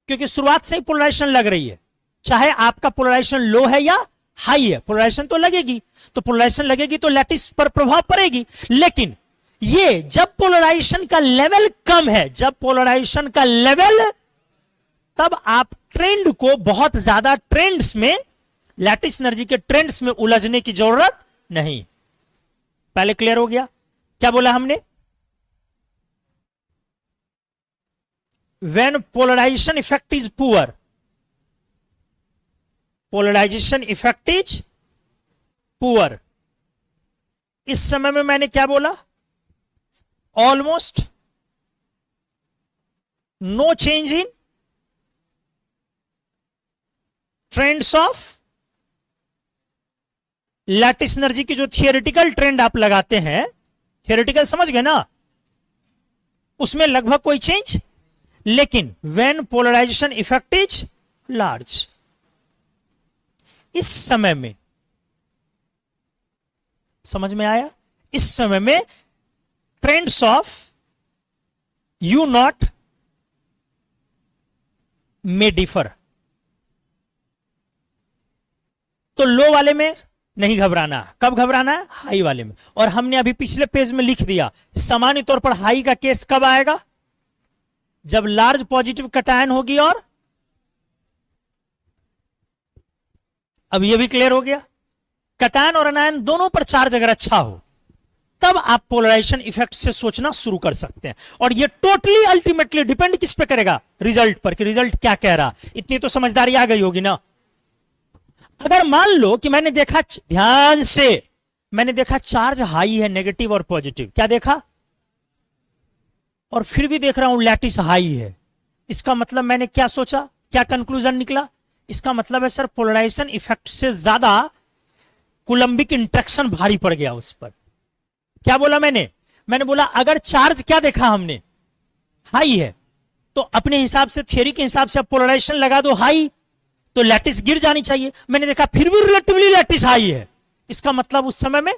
क्योंकि शुरुआत से ही पोलराइजेशन लग रही है। चाहे आपका पोलराइजेशन लो है या हाई है, पोलराइजेशन तो लगेगी। तो पोलराइजेशन लगेगी तो लैटिस पर प्रभाव पड़ेगी। लेकिन ये जब पोलराइजेशन का लेवल कम है, जब पोलराइजेशन का लेवल, तब आप ट्रेंड को बहुत ज्यादा ट्रेंड्स में, लैटिस एनर्जी के ट्रेंड्स में उलझने की जरूरत नहीं। पहले क्लियर हो गया? क्या बोला हमने? When polarisation effect is poor, polarisation effect is poor, इस समय में मैंने क्या बोला? Almost no change in trends of lattice energy की जो थियोरेटिकल ट्रेंड आप लगाते हैं, थियोरेटिकल समझ गए ना, उसमें लगभग कोई चेंज। लेकिन when polarisation effect is large, इस समय में, समझ में आया? इस समय में ट्रेंड्स ऑफ यू नॉट में डिफर। तो लो वाले में नहीं घबराना। कब घबराना है? हाई वाले में। और हमने अभी पिछले पेज में लिख दिया, सामान्य तौर पर हाई का केस कब आएगा? जब लार्ज पॉजिटिव कटायन होगी। और अब यह भी क्लियर हो गया, कटायन और अनायन दोनों पर चार्ज अगर अच्छा हो, तब आप पोलराइजेशन इफेक्ट से सोचना शुरू कर सकते हैं। और ये टोटली अल्टीमेटली डिपेंड किस पे करेगा? रिजल्ट पर, कि रिजल्ट क्या कह रहा। इतनी तो समझदारी आ गई होगी ना। अगर मान लो कि मैंने देखा, ध्यान से, मैंने देखा चार्ज हाई है, नेगेटिव और पॉजिटिव, क्या देखा? और फिर भी देख रहा हूं लैटिस हाई है, इसका मतलब मैंने क्या सोचा, क्या कंक्लूजन निकला? इसका मतलब है सर पोलराइजेशन इफेक्ट से ज्यादा कूलम्बिक इंट्रैक्शन भारी पड़ गया उस पर। क्या बोला मैंने? मैंने बोला अगर चार्ज क्या देखा हमने? हाई है, तो अपने हिसाब से, थियरी के हिसाब से अब पोलराइजेशन लगा दो हाई, तो लैटिस गिर जानी चाहिए। मैंने देखा फिर भी रिलेटिवली लैटिस हाई है, इसका मतलब उस समय में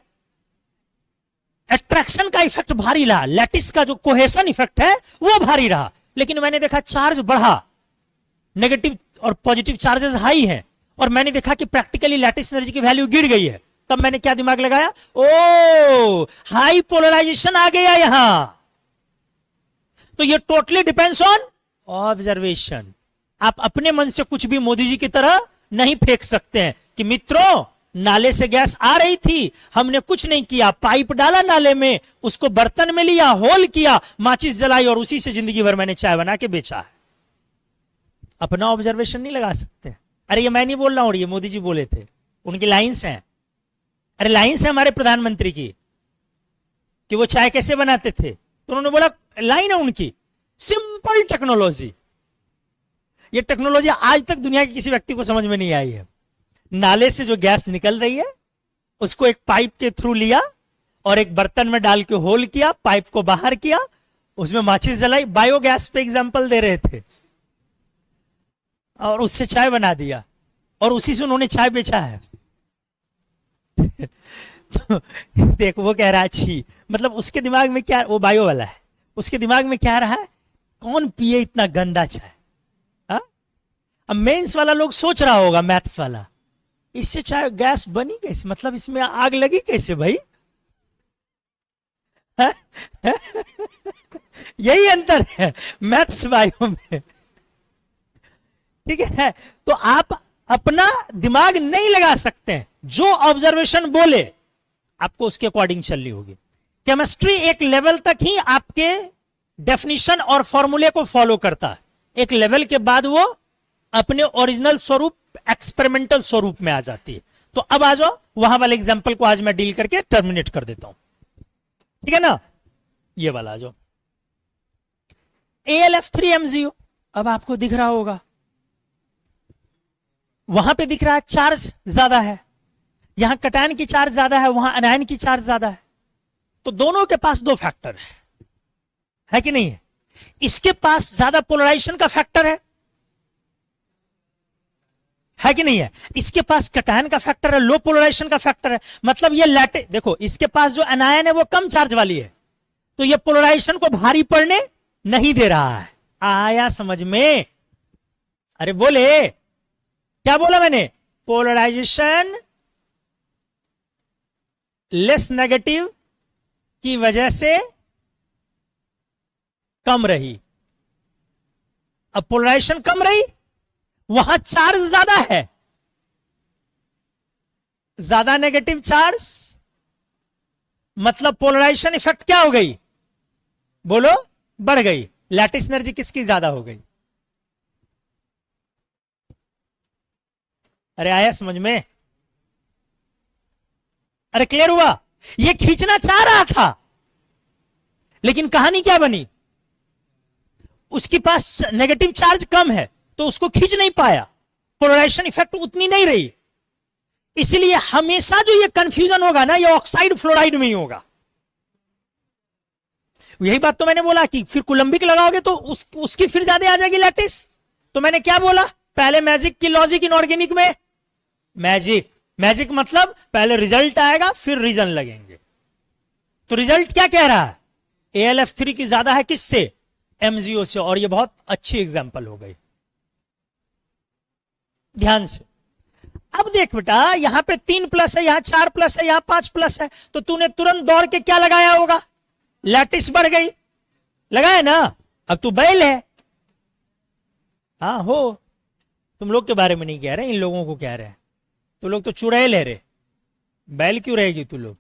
अट्रैक्शन का इफेक्ट भारी रहा, लैटिस का जो कोहेशन इफेक्ट है वो भारी रहा। लेकिन मैंने देखा चार्ज बढ़ा, नेगेटिव और पॉजिटिव चार्जेस हाई हैं, और मैंने देखा कि प्रैक्टिकली लैटिस एनर्जी की वैल्यू गिर गई है। तब मैंने क्या दिमाग लगाया? ओ, हाई पोलराइजेशन आ गया यहां। तो ये टोटली डिपेंड्स ऑन ऑब्जर्वेशन। आप अपने मन से कुछ भी मोदी जी की तरह नहीं फेंक सकते हैं कि मित्रों नाले से गैस आ रही थी, हमने कुछ नहीं किया, पाइप डाला नाले में, उसको बर्तन में लिया, होल किया, माचिस जलाई और उसी से जिंदगी भर मैंने चाय बना के बेचा है। अपना ऑब्जर्वेशन नहीं लगा सकते। अरे ये मैं नहीं बोल रहा हूं, ये मोदी जी बोले थे, उनकी लाइन्स हैं। अरे लाइन्स है हमारे प्रधानमंत्री की कि वो चाय कैसे बनाते थे, तो उन्होंने बोला, लाइन है उनकी, सिंपल टेक्नोलॉजी। ये टेक्नोलॉजी आज तक दुनिया के किसी व्यक्ति को समझ में नहीं आई है। नाले से जो गैस निकल रही है उसको एक पाइप के थ्रू लिया और एक बर्तन में डाल के होल किया, पाइप को बाहर किया, उसमें माचिस जलाई, बायोगैस पे एग्जांपल दे रहे थे, और उससे चाय बना दिया और उसी से उन्होंने चाय बेचा है। तो देख वो कह रहा है छी, मतलब उसके दिमाग में क्या, वो बायो वाला है, उसके दिमाग में क्या रहा है, कौन पिए इतना गंदा चाय। अब मेंस वाला लोग सोच रहा होगा, मैथ्स वाला, इससे चाय गैस बनी कैसे, मतलब इसमें आग लगी कैसे भाई। यही अंतर है मैथ्स बायो में, ठीक है। तो आप अपना दिमाग नहीं लगा सकते, जो ऑब्जर्वेशन बोले आपको उसके अकॉर्डिंग चलनी होगी। केमिस्ट्री एक लेवल तक ही आपके डेफिनेशन और फॉर्मूले को फॉलो करता है, एक लेवल के बाद वो अपने ओरिजिनल स्वरूप, एक्सपेरिमेंटल स्वरूप में आ जाती है। तो अब आ जाओ, वहां वाले एग्जांपल को आज मैं डील करके टर्मिनेट कर देता हूं, ठीक है ना। ये वाला आ जाओ, AlF3MgO। अब आपको दिख रहा होगा, वहां पे दिख रहा है चार्ज ज्यादा है, यहां कटायन की चार्ज ज्यादा है, वहां अनायन की चार्ज ज्यादा है। तो दोनों के पास दो फैक्टर है कि नहीं है। इसके पास ज्यादा पोलराइजेशन का फैक्टर है कि नहीं है। इसके पास कटायन का फैक्टर है, लो पोलराइजेशन का फैक्टर है। मतलब ये लैटे, देखो इसके पास जो अनायन है वो कम चार्ज वाली है, तो ये पोलराइजेशन को भारी पड़ने नहीं दे रहा है। आया समझ में? अरे बोले, क्या बोला मैंने, पोलराइजेशन लेस नेगेटिव की वजह से कम रही। अब पोलराइजेशन कम रही, वहां चार्ज ज्यादा है, ज्यादा नेगेटिव चार्ज, मतलब पोलराइजेशन इफेक्ट क्या हो गई, बोलो, बढ़ गई। लैटिस एनर्जी किसकी ज्यादा हो गई। अरे आया समझ में? अरे क्लियर हुआ? ये खींचना चाह रहा था, लेकिन कहानी क्या बनी, उसके पास नेगेटिव चार्ज कम है तो उसको खींच नहीं पाया, पोलराइजेशन इफेक्ट उतनी नहीं रही। इसलिए हमेशा जो ये कंफ्यूजन होगा ना, ये ऑक्साइड फ्लोराइड में ही होगा। यही बात तो मैंने बोला कि फिर कुलंबिक लगाओगे तो उसकी फिर ज्यादा आ जाएगी लैटिस। तो मैंने क्या बोला, पहले मैजिक की लॉजिक, इनऑर्गेनिक में मैजिक मतलब पहले रिजल्ट आएगा फिर रीजन लगेंगे। तो रिजल्ट क्या कह रहा है, AlF3 की ज्यादा है किससे, MgO से। और ये बहुत अच्छी एग्जांपल हो गई, ध्यान से। अब देख बेटा, यहां पे 3+ है, यहां 4+ है, यहां 5+ है, तो तूने तुरंत दौड़ के क्या लगाया होगा, लैटिस बढ़ गई, लगाया ना। अब तू बैल है, हाँ हो, तुम लोग के बारे में नहीं कह रहे, इन लोगों को कह रहे हैं। तू लोग तो चुड़ैल है रे, बैल क्यों रहेगी तू लोग।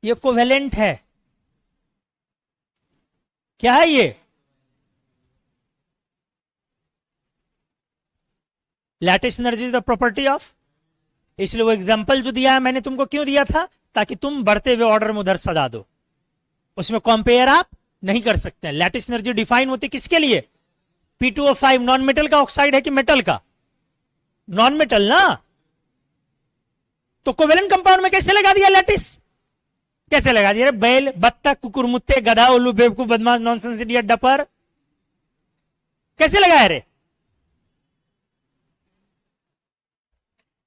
ये कोवेलेंट है, क्या है ये, lattice energy is the property of. इसलिए वो एग्जांपल जो दिया है मैंने तुमको क्यों दिया था, ताकि तुम बढ़ते हुए ऑर्डर में उधर सजा दो, उसमें कंपेयर आप नहीं कर सकते हैं। लैटिस एनर्जी डिफाइन होती किसके लिए, P2O5 नॉन मेटल का ऑक्साइड है कि मेटल का, नॉन मेटल ना। तो कोवेलेंट कंपाउंड में कैसे लगा दिया लैटिस, कैसे लगा दिया, बैल, बत्तख, कुकुरमुत्ते, गधा, उल्लू, बेवकूफ, बदमाश, नॉनसेंस, इडियट, डफर, कैसे लगाया रे।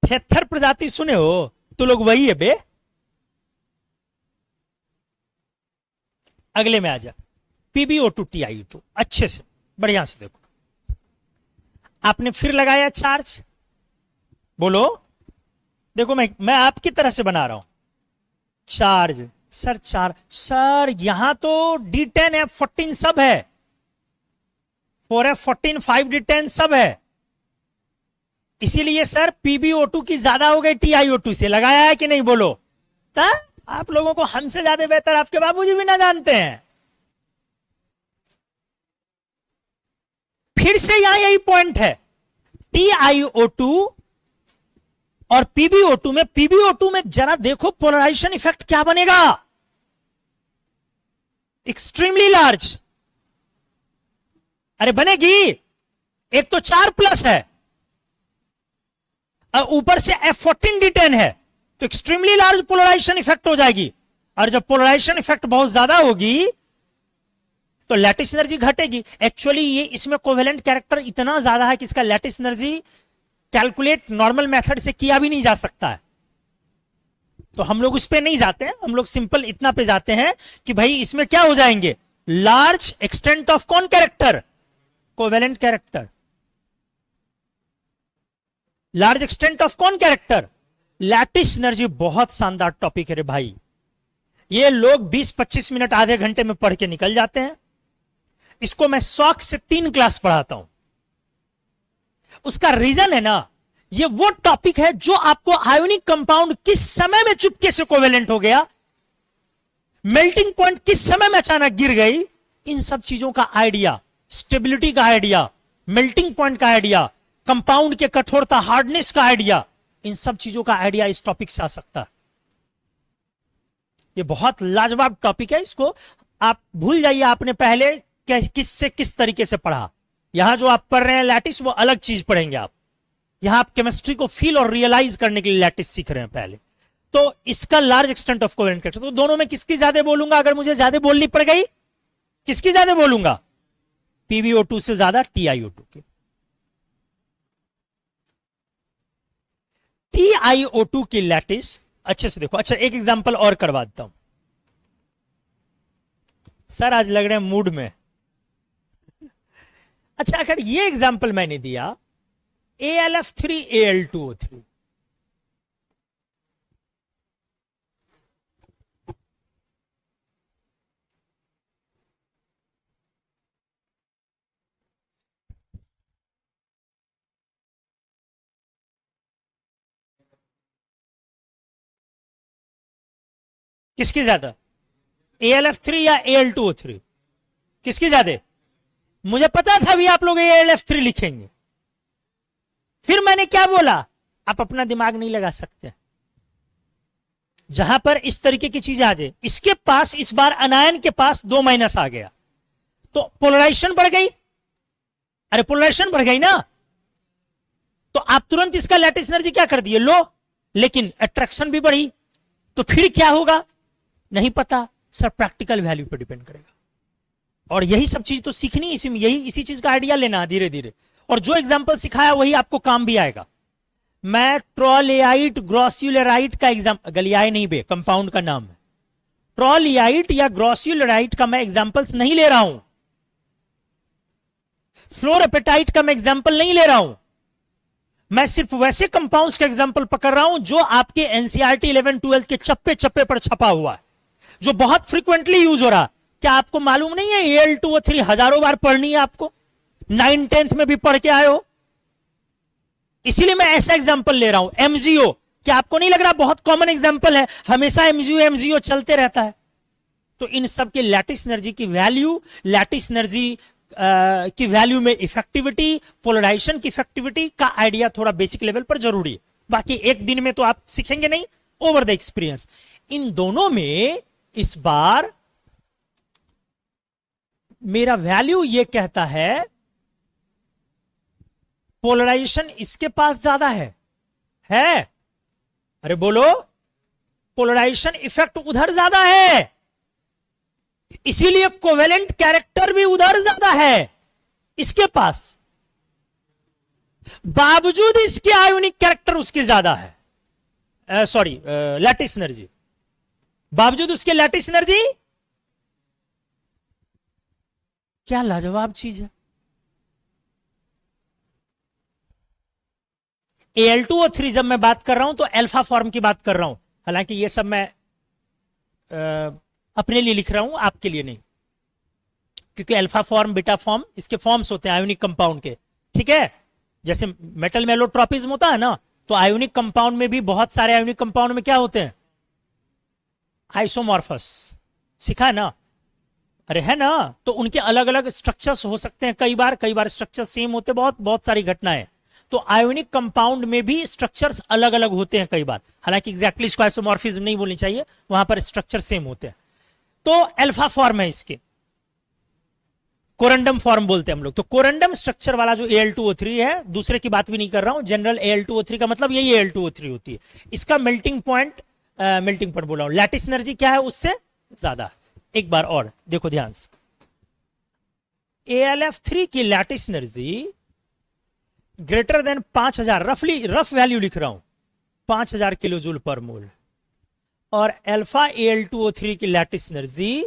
थेथर प्रजाति सुने हो तो लोग वही है बे। अगले में आ जा, PbO2 TiO2, अच्छे से बढ़िया से देखो। आपने फिर लगाया चार्ज, बोलो, देखो मैं आपकी तरह से बना रहा हूं चार्ज। सर यहां तो D10 F14 सब है, 4F14 5D10 सब है, इसीलिए सर PbO2 की ज्यादा हो गई TiO2 से। लगाया है कि नहीं, बोलो। आप लोगों को हमसे ज्यादा बेहतर आपके बाबूजी भी ना जानते हैं। फिर से यहां यही पॉइंट है, TiO2 और PbO2 में जरा देखो पोलराइजेशन इफेक्ट क्या बनेगा, एक्सट्रीमली लार्ज। अरे बनेगी, एक तो 4+ है, ऊपर से F14D10 है तो एक्सट्रीमली लार्ज पोलराइजेशन इफेक्ट हो जाएगी, और जब पोलराइजेशन इफेक्ट बहुत ज्यादा होगी तो लैटिस एनर्जी घटेगी। एक्चुअली ये इसमें कोवेलेंट कैरेक्टर इतना ज्यादा है कि इसका lattice energy calculate normal method से किया भी नहीं जा सकता है, तो हम लोग उस पे नहीं जाते हैं, हम लोग सिंपल इतना पे जाते हैं कि भाई इसमें क्या हो जाएंगे, लार्ज एक्सटेंट ऑफ कौन character, covalent character, large extent of कौन कैरेक्टर, लैटिस एनर्जी। बहुत शानदार टॉपिक है रे भाई, ये लोग 20-25 मिनट आधे घंटे में पढ़ के निकल जाते हैं, इसको मैं शौक से 3 क्लास पढ़ाता हूं। उसका रीजन है ना, ये वो टॉपिक है जो आपको आयोनिक कंपाउंड किस समय में चुपके से कोवेलेंट हो गया, मेल्टिंग पॉइंट किस समय में अचानक गिर गई, इन सब चीजों का आइडिया, स्टेबिलिटी का आइडिया, मेल्टिंग पॉइंट का आइडिया, कंपाउंड के कठोरता हार्डनेस का आइडिया, इन सब चीजों का आइडिया इस टॉपिक से आ सकता है। ये बहुत लाजवाब टॉपिक है, इसको आप भूल जाइए आपने पहले किससे किस तरीके से पढ़ा। यहां जो आप पढ़ रहे हैं लैटिस, वो अलग चीज पढ़ेंगे आप। यहां आप केमिस्ट्री को फील और रियलाइज करने के लिए लैटिस सीख रहे हैं पहले। तो इसका large extent of covalent character, तो दोनों में किसकी ज्यादा बोलूंगा, अगर मुझे ज्यादा बोलनी पड़ गई किसकी ज्यादा बोलूंगा, PbO2 से ज्यादा TiO2 की। TiO2 की लैटिस अच्छे से देखो। अच्छा, एक एग्जांपल और करवा देता हूं। सर आज लग रहे हैं मूड में। अच्छा, अगर ये एग्जांपल मैंने दिया AlF3Al2O3, किसकी ज्यादा, AlF3 या Al2O3, किसकी ज्यादा? मुझे पता था भी आप लोग AlF3 लिखेंगे, फिर मैंने क्या बोला, आप अपना दिमाग नहीं लगा सकते। जहां पर इस तरीके की चीज आ जाए, इसके पास इस बार अनायन के पास 2 माइनस आ गया तो पोलराइजेशन बढ़ गई, अरे पोलराइजेशन बढ़ गई ना, तो आप तुरंत इसका लैटिस एनर्जी क्या कर दिए, लो, लेकिन अट्रैक्शन भी बढ़ी, तो फिर क्या होगा नहीं पता सर, प्रैक्टिकल वैल्यू पर डिपेंड करेगा। और यही सब चीज तो सीखनी, इसी चीज का आइडिया लेना धीरे धीरे, और जो एग्जांपल सिखाया वही आपको काम भी आएगा। मैं ट्रोलियाइट ग्रोसियुलराइट का एग्जांपल, गलियाई नहीं बे, कंपाउंड का नाम है, ट्रोलियाइट या ग्रोसियुलराइट का मैं एग्जांपल्स नहीं ले रहा हूं, फ्लोरएपेटाइट का मैं एग्जांपल नहीं ले रहा हूं, मैं सिर्फ वैसे कंपाउंड्स का एग्जांपल पकड़ रहा हूं जो आपके एनसीईआरटी 11-12 के चप्पे चप्पे पर छपा हुआ है, जो बहुत फ्रीक्वेंटली यूज हो रहा। क्या आपको मालूम नहीं है Al2O3 हजारों बार पढ़नी है आपको, 9th-10th में भी पढ़ के आए हो, इसीलिए मैं ऐसा एग्जांपल ले रहा हूं। MgO, क्या आपको नहीं लग रहा बहुत कॉमन एग्जांपल है, हमेशा MgO चलते रहता है। तो इन सब के लैटिस एनर्जी की वैल्यू, लैटिस एनर्जी की वैल्यू में इफेक्टिविटी, पोलराइजेशन की इफेक्टिविटी का आइडिया थोड़ा बेसिक लेवल पर जरूरी है, बाकी एक दिन में तो आप सीखेंगे नहीं, ओवर द एक्सपीरियंस। इन दोनों में इस बार मेरा वैल्यू ये कहता है पोलराइजेशन इसके पास ज्यादा है? अरे बोलो, पोलराइजेशन इफेक्ट उधर ज्यादा है, इसीलिए कोवेलेंट कैरेक्टर भी उधर ज्यादा है इसके पास, बावजूद इसके आयोनिक कैरेक्टर उसके ज्यादा है, सॉरी लैटिस एनर्जी, बावजूद उसके लैटिस एनर्जी। क्या लाजवाब चीज है। Al2O3 जब मैं बात कर रहा हूं तो अल्फा फॉर्म की बात कर रहा हूं, हालांकि ये सब मैं अपने लिए लिख रहा हूं, आपके लिए नहीं, क्योंकि अल्फा फॉर्म, बीटा फॉर्म इसके फॉर्म्स होते हैं आयोनिक कंपाउंड के, ठीक है। जैसे मेटल मेलोट्रॉपिज्म होता है ना, तो आयोनिक कंपाउंड में भी बहुत सारे आयोनिक कंपाउंड में क्या होते हैं, आइसोमॉर्फस, सिखा है ना, अरे है ना, तो उनके अलग अलग स्ट्रक्चर्स हो सकते हैं, कई बार स्ट्रक्चर सेम होते, बहुत सारी घटनाएं। तो आयोनिक कंपाउंड में भी स्ट्रक्चर्स अलग अलग होते हैं कई बार, हालांकि एग्जैक्टली इसको आइसोमॉर्फिज्म नहीं बोलनी चाहिए, वहां पर स्ट्रक्चर सेम होते हैं। तो अल्फा फॉर्म है इसके, कोरंडम फॉर्म बोलते हैं हम लोग। तो कोरंडम स्ट्रक्चर वाला जो Al2O3 है, दूसरे की बात भी नहीं कर रहा हूं, जनरल Al2O3 का मतलब यही Al2O3 होती है। इसका मेल्टिंग पॉइंट बोला हूं, लैटिस एनर्जी क्या है उससे ज्यादा। एक बार और देखो ध्यान से, AlF3 की lattice energy greater than 5000, rough value लिख रहा हूं, 5000 किलो जूल पर मोल, और अल्फा Al2O3 की लैटिस एनर्जी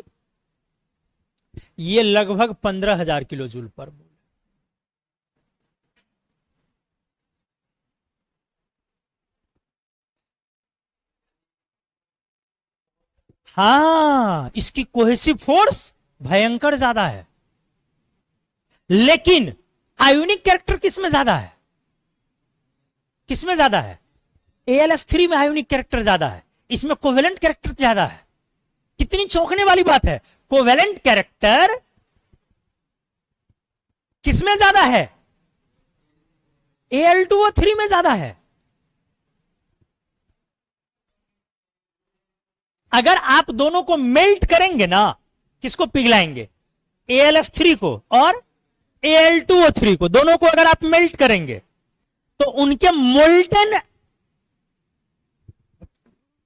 ये लगभग 15000 किलो जूल पर मोल। हां, इसकी कोहेसिव फोर्स भयंकर ज्यादा है, लेकिन आयोनिक कैरेक्टर किसमें ज्यादा है? किसमें ज्यादा है? AlF3 में आयोनिक कैरेक्टर ज्यादा है, इसमें कोवेलेंट कैरेक्टर ज्यादा है। कितनी चौंकने वाली बात है, कोवेलेंट कैरेक्टर किसमें ज्यादा है? Al2O3 में ज्यादा है। अगर आप दोनों को मेल्ट करेंगे ना, किसको पिघलाएंगे? AlF3 को और Al2O3 को, दोनों को अगर आप मेल्ट करेंगे तो उनके मोल्टन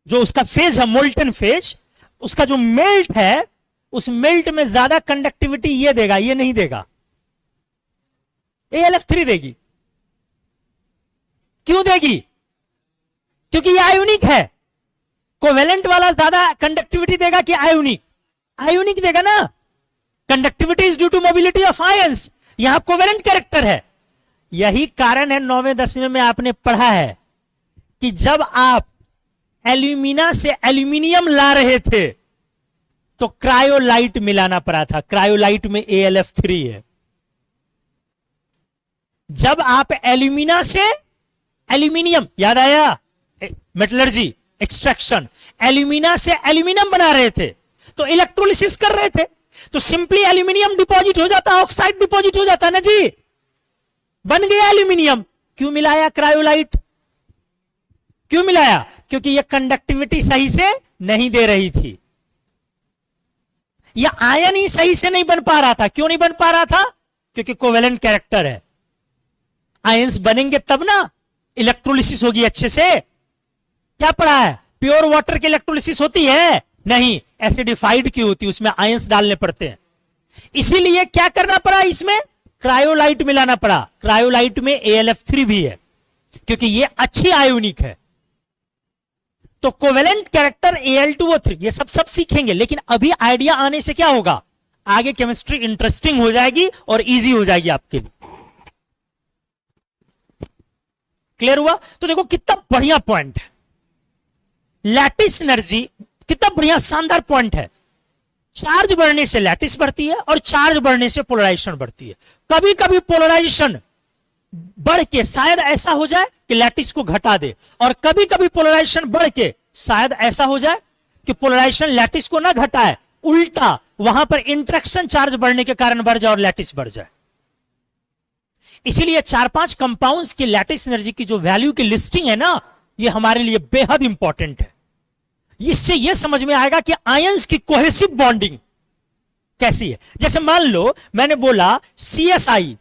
जो उसका फेज है, मोल्टन फेज, उसका जो मेल्ट है, उस मेल्ट में ज्यादा कंडक्टिविटी ये देगा, ये नहीं देगा, AlF3 देगी। क्यों देगी? क्योंकि ये आयोनिक है। कोवेलेंट वाला ज्यादा कंडक्टिविटी देगा कि आयोनिक? आयोनिक देगा ना। Conductivity is due to mobility of ions, यहां कोवेलेंट कैरेक्टर है। यही कारण है 9वें 10वें में आपने पढ़ा है कि जब आप एल्यूमिना से एल्यूमिनियम ला रहे थे तो क्रायोलाइट मिलाना पड़ा था। क्रायोलाइट में AlF3 है। जब आप एल्यूमिना से एल्यूमिनियम, याद आया, मेटलर्जी एक्सट्रैक्शन, एल्यूमिना से एल्यूमिनियम बना रहे थे तो इलेक्ट्रोलिसिस कर रहे थे, तो सिंपली एल्यूमिनियम डिपॉजिट हो जाता, ऑक्साइड डिपॉजिट हो जाता ना जी, बन गया एल्यूमिनियम। क्यों मिलाया क्रायोलाइट? क्यों मिलाया? क्योंकि यह कंडक्टिविटी सही से नहीं दे रही थी, यह आयन ही सही से नहीं बन पा रहा था। क्यों नहीं बन पा रहा था? क्योंकि कोवेलेंट कैरेक्टर है। आयंस बनेंगे तब ना इलेक्ट्रोलिसिस होगी अच्छे से। क्या पढ़ा है? प्योर वाटर की इलेक्ट्रोलिसिस होती है? नहीं, एसिडिफाइड की होती, उसमें आयंस डालने पड़ते हैं। इसीलिए क्या करना पड़ा, इसमें क्रायोलाइट मिलाना पड़ा। क्रायोलाइट में AlF3 भी है क्योंकि यह अच्छी आयोनिक है। तो कोवेलेंट कैरेक्टर Al2O3 ये सब सीखेंगे, लेकिन अभी आइडिया आने से क्या होगा, आगे केमिस्ट्री इंटरेस्टिंग हो जाएगी और इजी हो जाएगी आपके लिए। क्लियर हुआ? तो देखो कितना बढ़िया पॉइंट है, लैटिस एनर्जी कितना बढ़िया शानदार पॉइंट है। चार्ज बढ़ने से लैटिस बढ़ती है और चार्ज बढ़ने से पोलराइजेशन बढ़ती है। कभी कभी पोलराइजेशन बढ़ के शायद ऐसा हो जाए कि लैटिस को घटा दे, और कभी कभी पोलराइजेशन बढ़ के शायद ऐसा हो जाए कि पोलराइजेशन लैटिस को ना घटाए, उल्टा वहां पर इंटरेक्शन चार्ज बढ़ने के कारण बढ़ जाए और लैटिस बढ़ जाए। इसीलिए 4-5 कंपाउंड्स की लैटिस एनर्जी की जो वैल्यू की लिस्टिंग है ना, ये हमारे लिए बेहद इंपॉर्टेंट है। इससे यह समझ में आएगा कि आयंस की कोहेसिव बॉन्डिंग कैसी है। जैसे मान लो मैंने बोला CSI,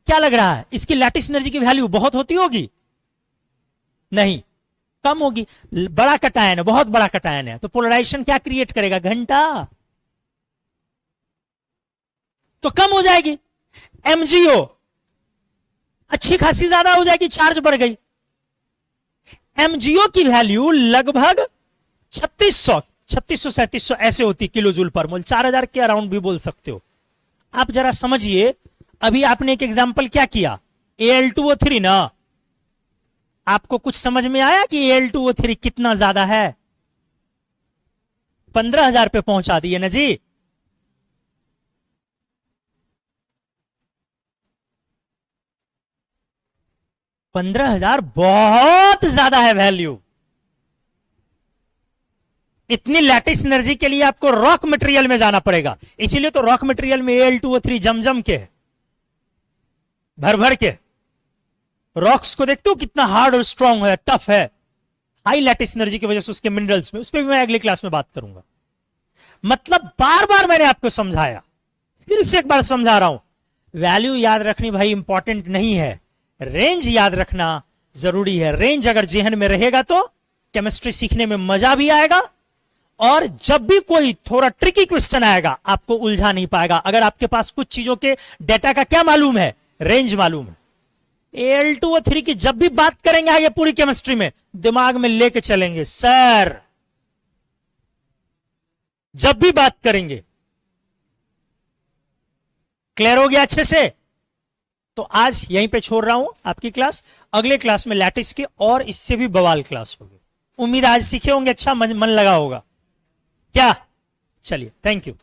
क्या लग रहा है, इसकी लैटिस एनर्जी की वैल्यू बहुत होती होगी? नहीं, कम होगी। बड़ा कटायन है, बहुत बड़ा कटायन है, तो पोलराइजेशन क्या क्रिएट करेगा, घंटा, तो कम हो जाएगी। MgO अच्छी खासी ज्यादा हो जाएगी, चार्ज बढ़ गई। MgO की वैल्यू लगभग 3600 ऐसे होती किलो जूल पर मोल, 4000 के अराउंड भी बोल सकते हो। आप जरा समझिए, अभी आपने एक एग्जांपल क्या किया, Al2O3 ना, आपको कुछ समझ में आया कि Al2O3 कितना ज्यादा है? 15000 पे पहुंचा दिए ना जी। $15,000 बहुत ज्यादा है वैल्यू। इतनी लैटिस एनर्जी के लिए आपको रॉक मटेरियल में जाना पड़ेगा। इसीलिए तो रॉक मटेरियल में Al2O3 जम के भर भर के। रॉक्स को देखते हो कितना हार्ड और स्ट्रांग है, टफ है, हाई लैटिस एनर्जी की वजह से उसके मिनरल्स में। उस पर भी मैं अगली क्लास में बात करूंगा। मतलब बार बार मैंने आपको समझाया, फिर से एक बार समझा रहा हूं, वैल्यू याद रखनी भाई इंपॉर्टेंट नहीं है, रेंज याद रखना जरूरी है। रेंज अगर जेहन में रहेगा तो केमिस्ट्री सीखने में मजा भी आएगा, और जब भी कोई थोड़ा ट्रिकी क्वेश्चन आएगा आपको उलझा नहीं पाएगा। अगर आपके पास कुछ चीजों के डेटा का क्या मालूम है, रेंज मालूम है, Al2O3 की जब भी बात करेंगे आगे पूरी केमिस्ट्री में दिमाग में लेके चलेंगे सर, जब भी बात करेंगे। क्लियर हो गया अच्छे से? तो आज यहीं पे छोड़ रहा हूं आपकी क्लास, अगले क्लास में लैटिस की और इससे भी बवाल क्लास होगी। उम्मीद आज सीखे होंगे, अच्छा मन लगा होगा क्या? चलिए, थैंक यू।